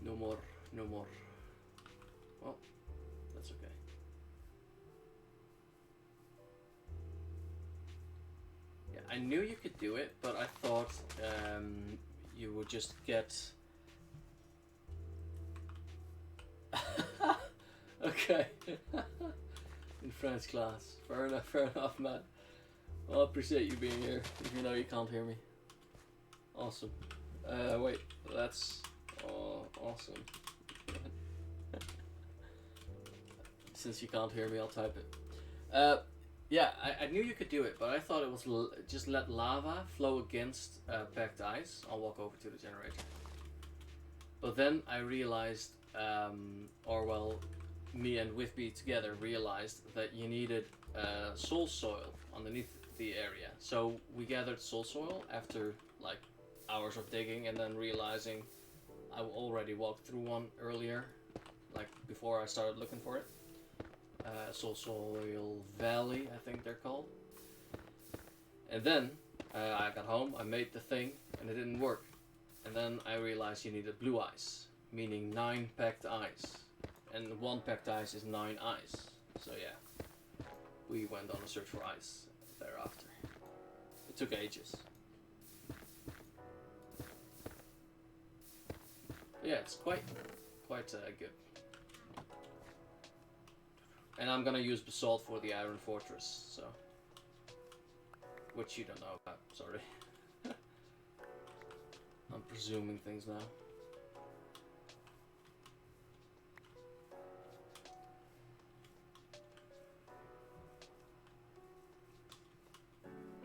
No more, no more. Well, that's okay. Yeah, I knew you could do it, but I thought you would just get... Okay. In French class. Fair enough, man. Well, I appreciate you being here, even though you can't hear me. Awesome. Wait, that's... Oh, awesome. Since you can't hear me, I'll type it. Yeah, I knew you could do it, but I thought it was just let lava flow against packed ice. I'll walk over to the generator. But then I realized, or well, me and Whitby together realized that you needed soul soil underneath the area. So we gathered soul soil after like hours of digging, and then realizing I already walked through one earlier, like before I started looking for it. Soul Soil Valley, I think they're called. And then I got home, I made the thing, and it didn't work. And then I realized you needed blue ice, meaning 9 packed ice. And 1 packed ice is 9 ice. So yeah, we went on a search for ice thereafter. It took ages. But yeah, it's quite good. And I'm gonna use Basalt for the Iron Fortress, so... Which you don't know about, sorry. I'm presuming things now.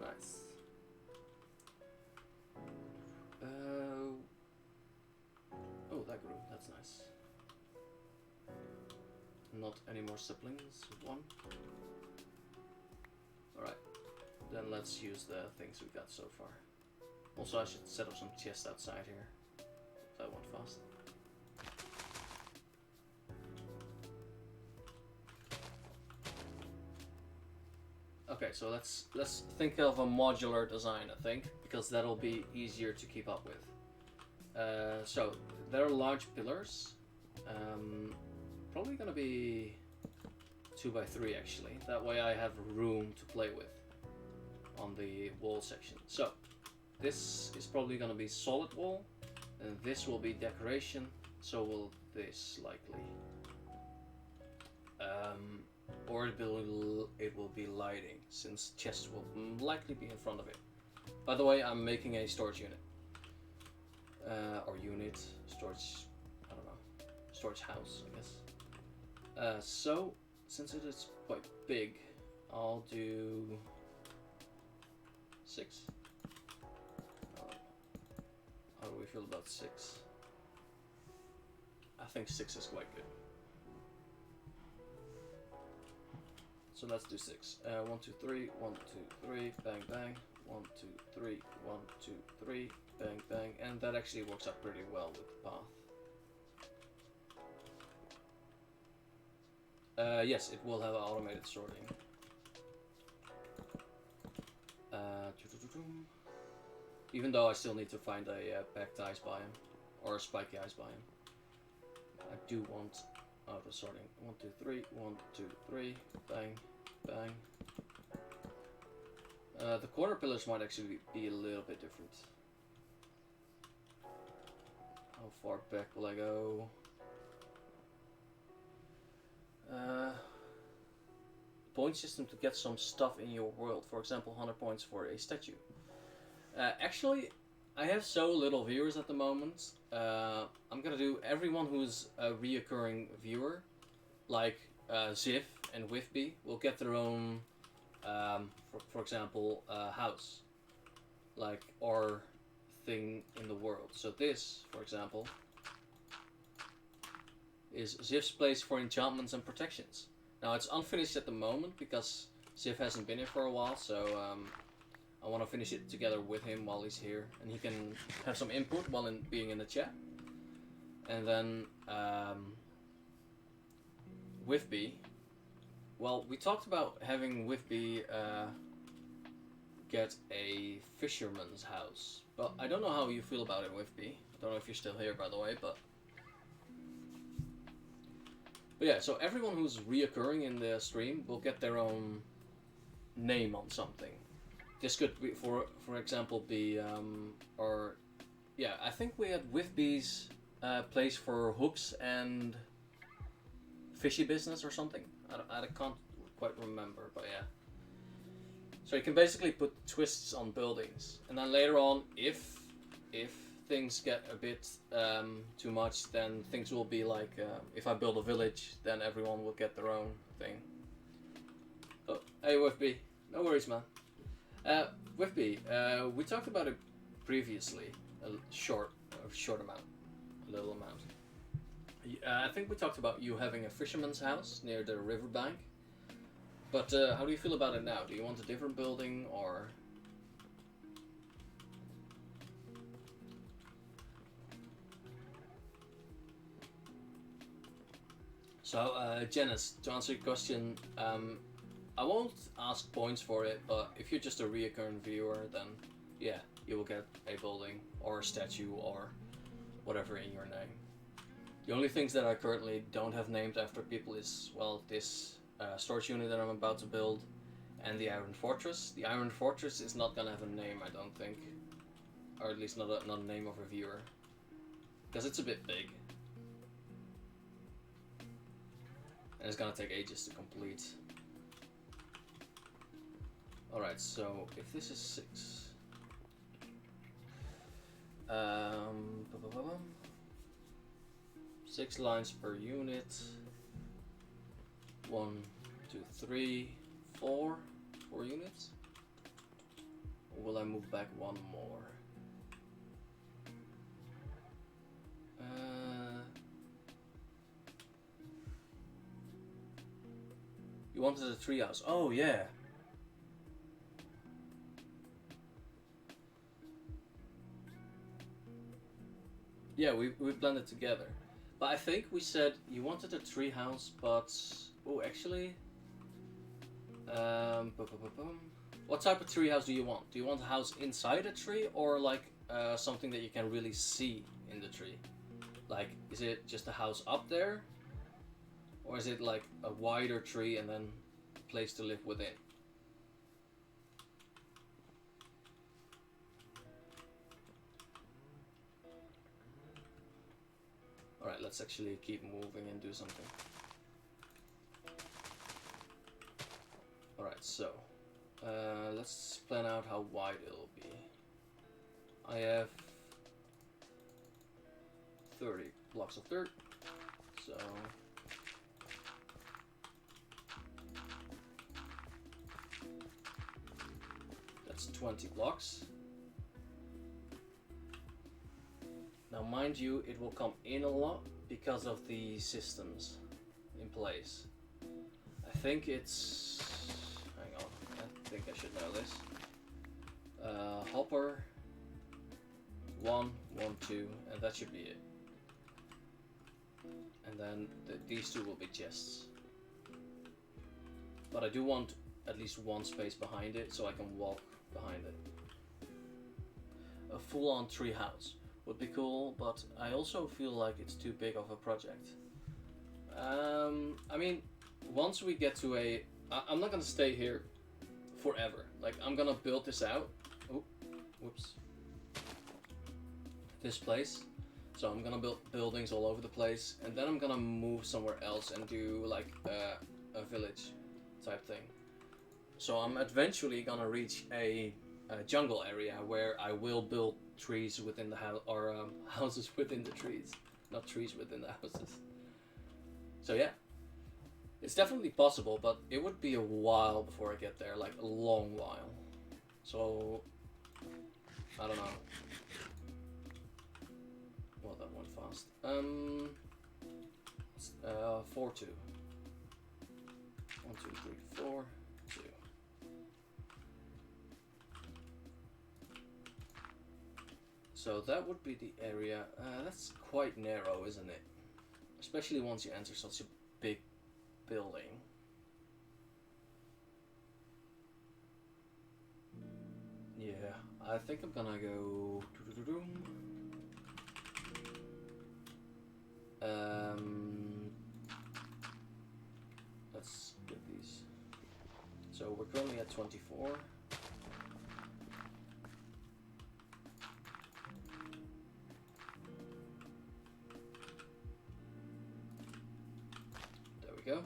Nice. Oh, that grew, that's nice. Not any more siblings. 1. Alright. Then let's use the things we got so far. Also, I should set up some chests outside here. That went fast. Okay, so let's think of a modular design, I think, because that'll be easier to keep up with. So there are large pillars. Probably gonna be 2x3 actually. That way I have room to play with on the wall section. So this is probably gonna be solid wall, and this will be decoration. So will this likely, or it will be lighting, since chests will likely be in front of it. By the way, I'm making a storage unit, or unit storage. I don't know, storage house, I guess. So, since it is quite big, I'll do 6. How do we feel about 6? I think 6 is quite good. So let's do 6. 1, 2, 3, 1, 2, 3, bang, bang. 1, 2, 3, 1, 2, 3, bang, bang. And that actually works out pretty well with the path. Yes, it will have automated sorting. Even though I still need to find a packed ice biome or a spiky ice biome. I do want auto sorting. 1, 2, 3. 1, 2, 3. Bang, bang. The corner pillars might actually be a little bit different. How far back will I go? Point system to get some stuff in your world. For example, 100 points for a statue. Actually, I have so little viewers at the moment. I'm gonna do everyone who's a reoccurring viewer, like Ziv and Whiffby, will get their own, for example, house, like, or thing in the world. So this, for example, is Ziv's place for enchantments and protections. Now it's unfinished at the moment because Ziv hasn't been here for a while, so I want to finish it together with him while he's here, and he can have some input while being in the chat. And then Whiffby, well, we talked about having Whiffby get a fisherman's house, but I don't know how you feel about it, Whiffby. I don't know if you're still here, by the way, but yeah, so everyone who's reoccurring in the stream will get their own name on something. This could be, for example, be, or, yeah, I think we had Whiffby's place for hooks and fishy business or something. I can't quite remember, but yeah. So you can basically put twists on buildings, and then later on, if things get a bit too much, then things will be like, if I build a village, then everyone will get their own thing. Oh, hey Whiffby, no worries, man. Whiffby, we talked about it previously, a short amount, a little amount. I think we talked about you having a fisherman's house near the riverbank, but how do you feel about it now? Do you want a different building, or? So, Janice, to answer your question, I won't ask points for it, but if you're just a reoccurring viewer, then yeah, you will get a building or a statue or whatever in your name. The only things that I currently don't have named after people is, well, this storage unit that I'm about to build and the Iron Fortress. The Iron Fortress is not gonna have a name, I don't think, or at least not a name of a viewer, because it's a bit big. And it's gonna take ages to complete. Alright, so if this is 6, 6 lines per unit. 1, 2, 3, 4 units. Or will I move back one more? You wanted a treehouse. Oh yeah. Yeah, we planned it together. But I think we said you wanted a treehouse, but oh, actually, what type of treehouse do you want? Do you want a house inside a tree, or like something that you can really see in the tree? Like, is it just a house up there, or is it like a wider tree and then a place to live within? Alright, let's actually keep moving and do something. Alright, so let's plan out how wide it'll be. I have 30 blocks of dirt, so that's 20 blocks. Now mind you, it will come in a lot because of the systems in place. I think it's, hang on, I think I should know this. Hopper, 1, 1, 2, and that should be it. And then these two will be chests. but I do want at least one space behind it so I can walk behind it. A full-on tree house would be cool, but I also feel like it's too big of a project. I mean, once we get to I'm not gonna stay here forever. Like, I'm gonna build this out. Oh, whoops. This place. So I'm gonna build buildings all over the place, and then I'm gonna move somewhere else and do like a village type thing. So I'm eventually gonna reach a jungle area where I will build trees within the house, or houses within the trees, not trees within the houses. So yeah, it's definitely possible, but it would be a while before I get there, like a long while. So I don't know. Well, that went fast. 4, 2. 1, 2, 3, 4, 2. So that would be the area. That's quite narrow, isn't it? Especially once you enter such a big building. Yeah, I think I'm gonna go. Let's get these. So we're currently at 24. There we go.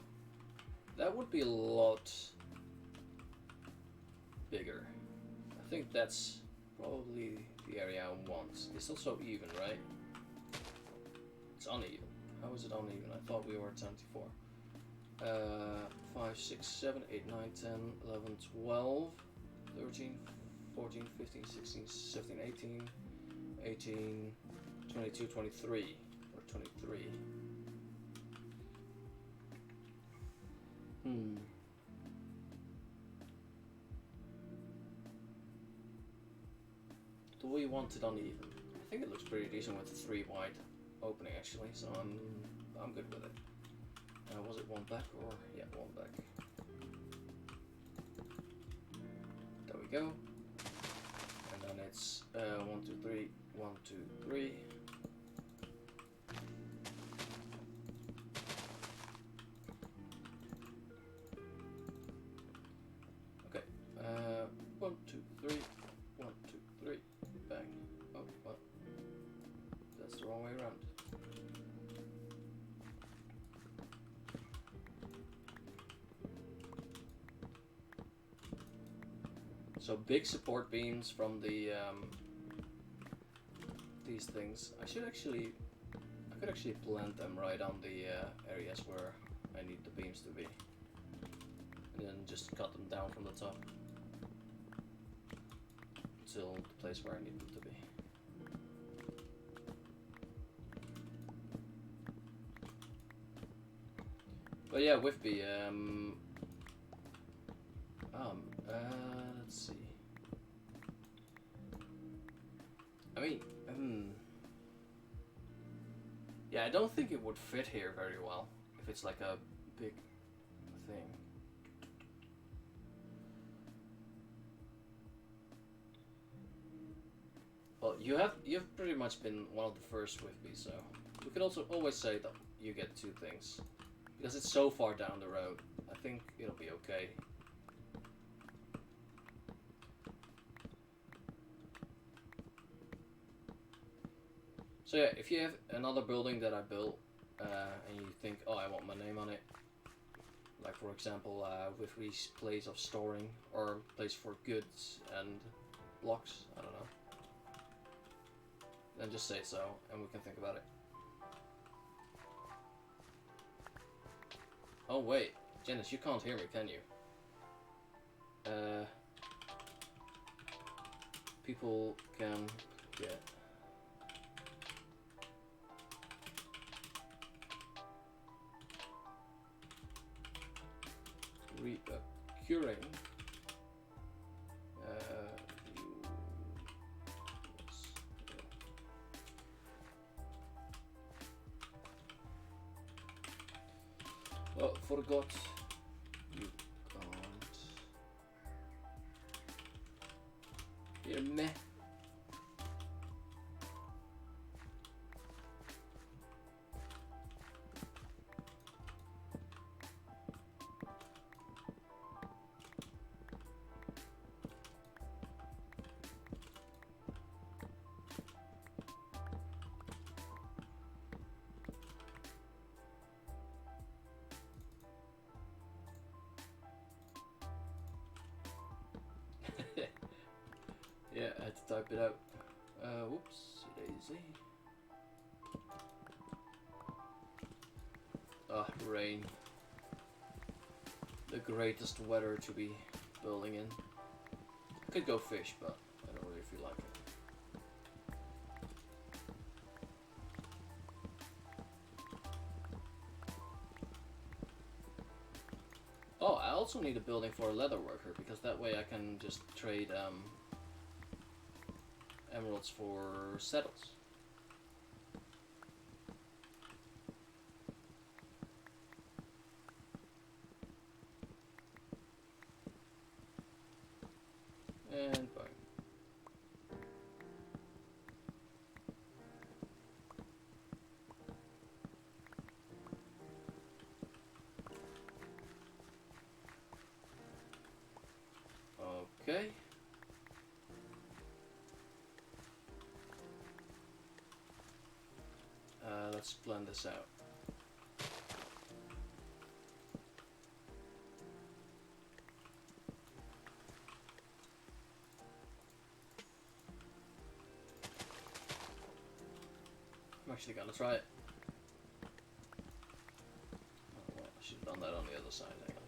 That would be a lot bigger. I think that's probably the area I want. It's not so even, right? It's uneven. How is it uneven? I thought we were at 74. 5, 6, 7, 8, 9, 10, 11, 12, 13, 14, 15, 16, 17, 18, 18, 22, 23, or 23. Do we want it uneven? I think it looks pretty decent with the 3 wide opening actually, so I'm good with it. Was it 1 back or yeah, 1 back? There we go. And then it's 1, 2, 3, 1, 2, 3. Okay. 1, 2, 3, 1, 2, 3, bang. Oh, well, that's the wrong way around. So big support beams from the these things. I could actually plant them right on the areas where I need the beams to be, and then just cut them down from the top until the place where I need them to be. But yeah, with the let's see. I mean, yeah, I don't think it would fit here very well if it's like a big thing. Well, you've pretty much been one of the first with me, so we could also always say that you get 2 things because it's so far down the road. I think it'll be okay. So yeah, if you have another building that I built and you think, oh, I want my name on it, like for example with this place of storing or place for goods and blocks, I don't know, then just say so and we can think about it. Oh wait, Janice, you can't hear me, can you? People can get reoccurring well, forgot you You're meh. Yeah, I had to type it out. Whoops, daisy. Ah, rain. The greatest weather to be building in. I could go fish, but I don't really feel like it. Oh, I also need a building for a leather worker, because that way I can just trade emeralds for settles. And bang. Okay. Let's blend this out. I'm actually gonna try it. Oh, well, I should have done that on the other side. Hang on.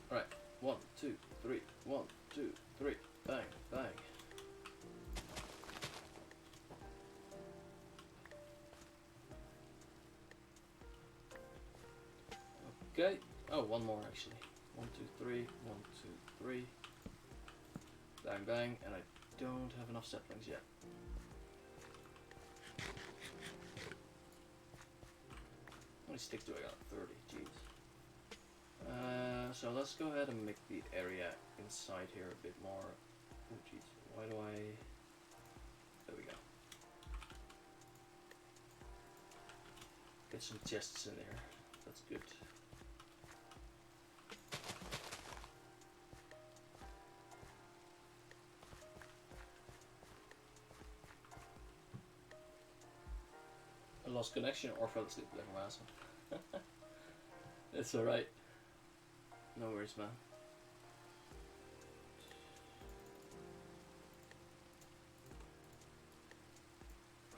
Right. 1, 2, 3. 1, 2, 3. Bang, bang. Okay. Oh, one more actually. 1, 2, 3. 1, 2, 3. Bang, bang. And I don't have enough saplings yet. How many sticks do I got? 30. Jeez. So let's go ahead and make the area inside here a bit more. Oh, jeez. Why do I? There we go. Get some chests in there. That's good. I lost connection or fell asleep like a asshole. It's alright. No worries, man.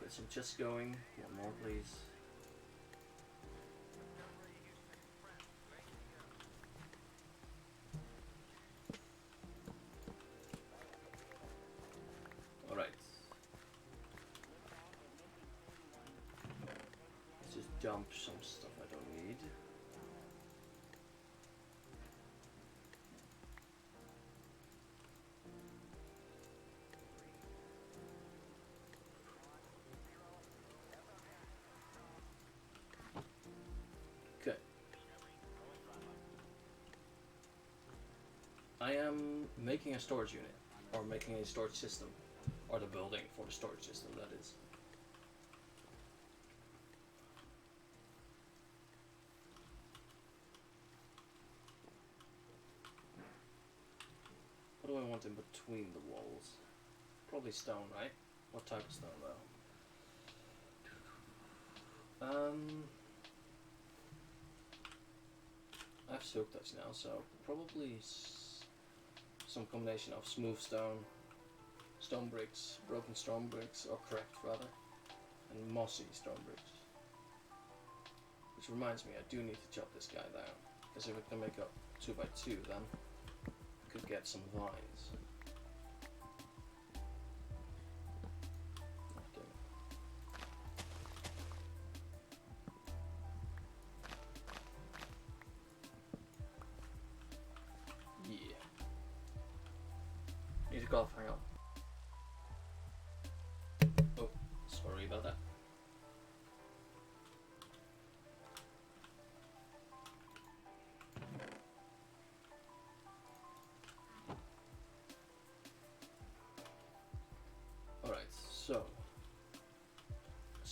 Get some chests going. One more, please. Alright. Let's just dump some stuff I don't need. Okay. I am making a storage unit, or making a storage system, or the building for the storage system, that is. What do I want in between the walls? Probably stone, right? What type of stone, though? I have silk touch now, so probably some combination of smooth stone, stone bricks, broken stone bricks, or cracked rather, and mossy stone bricks. Which reminds me, I do need to chop this guy down, because if I can make a 2x2, then I could get some vines. Need to cough, hang on. Oh, sorry about that.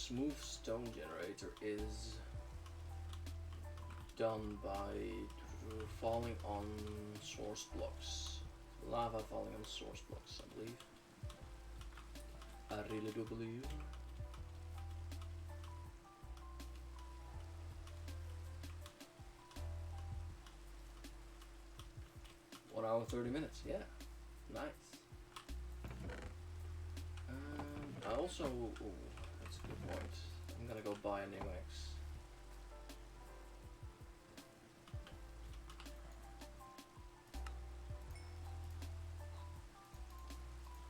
smooth stone generator is done by falling on source blocks. Lava falling on source blocks, I believe. I really do believe. One hour 30 minutes, yeah. Nice. I also, that's a good point. I'm gonna go buy a new axe.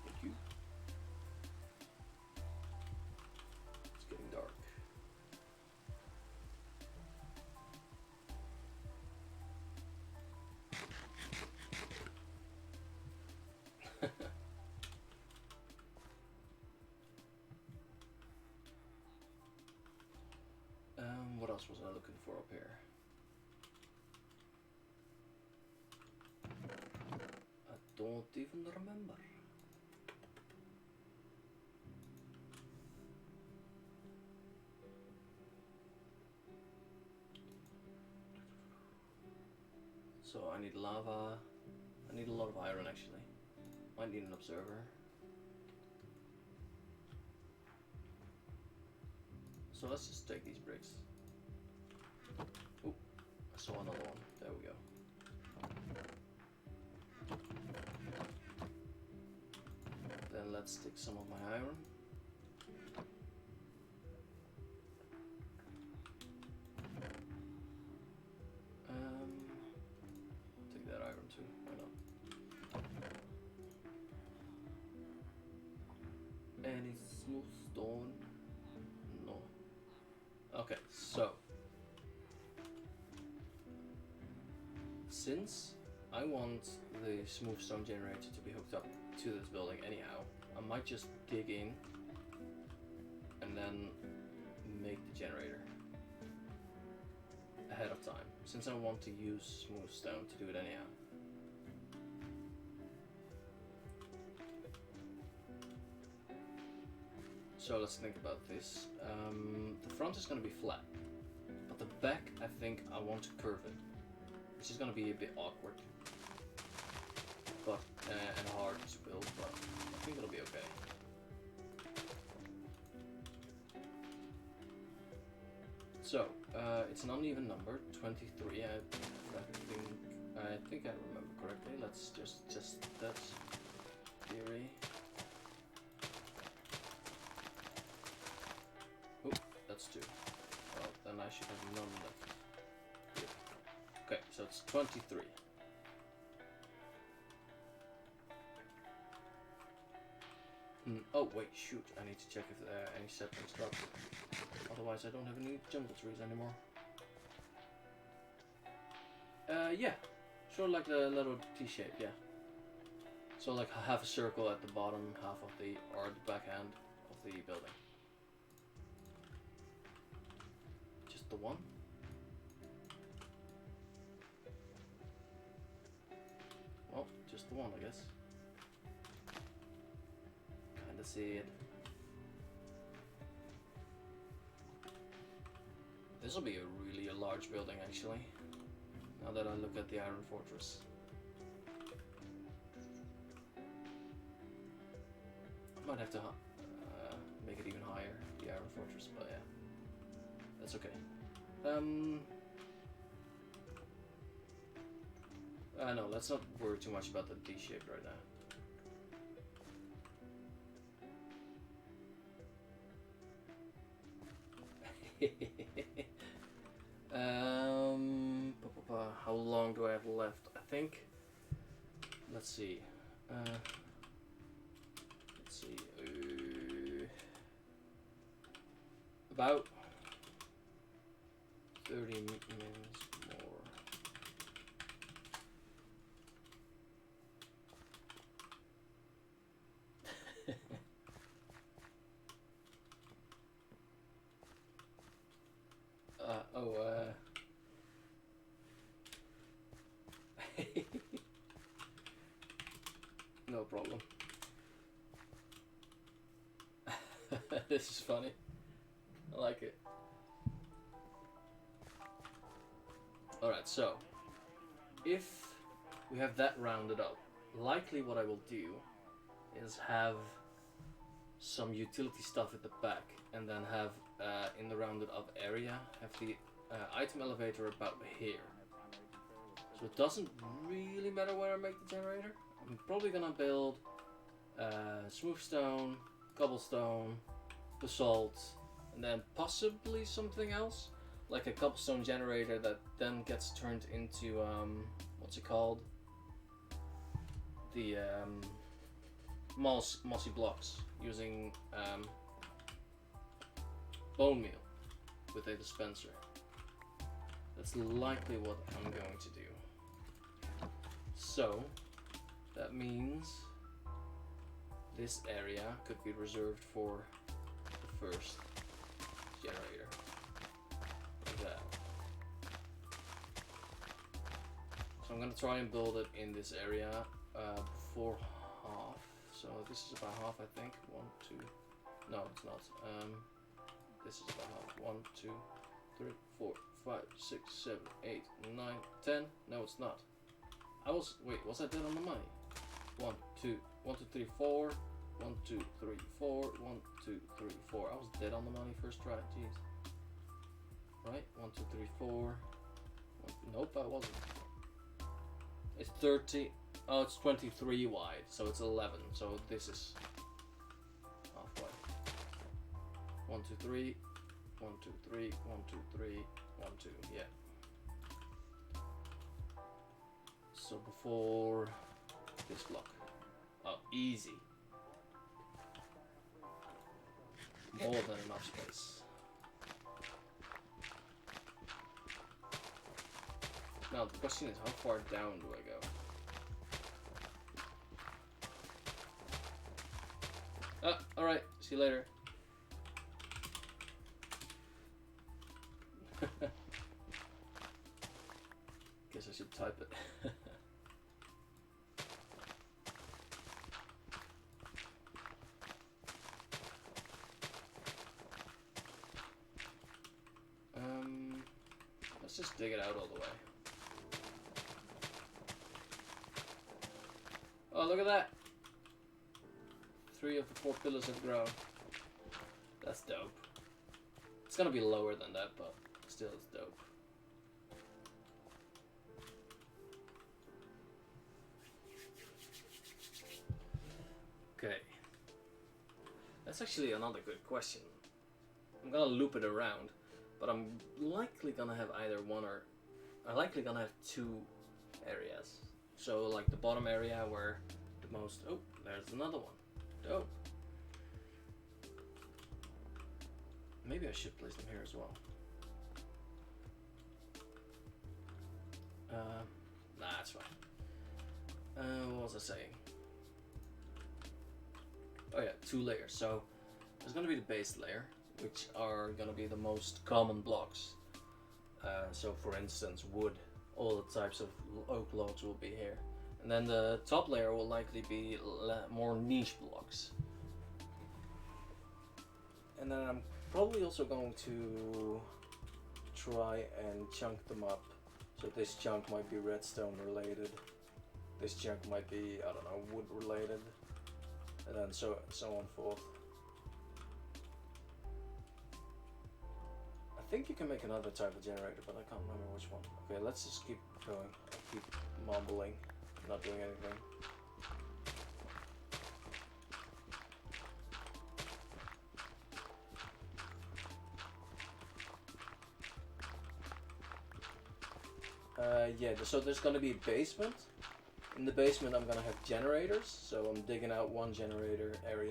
Thank you. It's getting dark. What else was I looking for up here? I don't even remember. So I need lava. I need a lot of iron actually. Might need an observer. So let's just take these bricks. Oh, I saw another one. There we go. Then let's stick some of my iron. Take that iron too. Why not? Any smooth stone? No. Okay, so since I want the smooth stone generator to be hooked up to this building anyhow, I might just dig in and then make the generator ahead of time, since I want to use smooth stone to do it anyhow. So let's think about this. The front is going to be flat, but the back, I think I want to curve it, which is going to be a bit awkward, but and hard to build, but I think it'll be okay. So it's an uneven number, 23. I think I remember correctly. Let's just test that theory. Oh, that's 2. Well, then I should have none left. Good. Okay, so it's 23. Oh wait, shoot! I need to check if there are any saplings dropped. Otherwise, I don't have any jungle trees anymore. Yeah, sort of like the little T-shape, yeah. So like half a circle at the bottom, half of the the backhand of the building. Just the one. Well, just the one, I guess. Kinda see it. This will be a really large building, actually. Now that I look at the Iron Fortress. I might have to make it even higher, the Iron Fortress, but yeah. That's okay. No, let's not worry too much about the D-shape right now. How long do I have left? I think. Let's see. About 30 minutes more. No problem. This is funny. like it. Alright, so if we have that rounded up, likely what I will do is have some utility stuff at the back, and then have in the rounded up area have the item elevator about here. So it doesn't really matter where I make the generator. I'm probably gonna build smooth stone, cobblestone, basalt, and then possibly something else, like a cobblestone generator that then gets turned into what's it called? The mossy blocks using bone meal with a dispenser. That's likely what I'm going to do. So that means this area could be reserved for the first generator. Like that. So I'm going to try and build it in this area before half. So this is about half, I think. 1, 2. No, it's not. This is about half. 1, 2, 3, 4, 5, 6, 7, 8, 9, 10. No, it's not. Wait, was I dead on the money? 1, 2, 1, 2, 3, 4. 1, 2, 3, 4. 1, 2, 3, 4. I was dead on the money first try. Jeez. Right? 1, 2, 3, 4. Nope, I wasn't. It's 30. Oh, it's 23 wide, so it's 11. So this is halfway. 1, 2, 3. 1, 2, 3. 1, 2, 3. 1, 2. Yeah. So before this block. Oh, easy. More than enough space. Now the question is, how far down do I go? Alright, see you later. Guess I should type it. Let's just dig it out all the way. Oh, look at that! 3 of the 4 pillars have grown. That's dope. It's gonna be lower than that, but still it's dope. Okay. That's actually another good question. I'm gonna loop it around, but I'm likely gonna have either one or... I'm likely gonna have 2 areas. So like the bottom area where the most... Oh, there's another one. Dope. Maybe I should place them here as well. Nah, that's fine. What was I saying? Oh yeah, 2 layers. So there's gonna be the base layer, which are gonna be the most common blocks. So for instance, wood, all the types of oak logs will be here. And then the top layer will likely be more niche blocks. And then I'm probably also going to try and chunk them up. So this chunk might be redstone related. This chunk might be, I don't know, wood related. And then so on forth. I think you can make another type of generator, but I can't remember which one. Okay, let's just keep going. I'll keep mumbling, not doing anything. Yeah, so there's gonna be a basement. In the basement I'm gonna have generators, so I'm digging out 1 generator area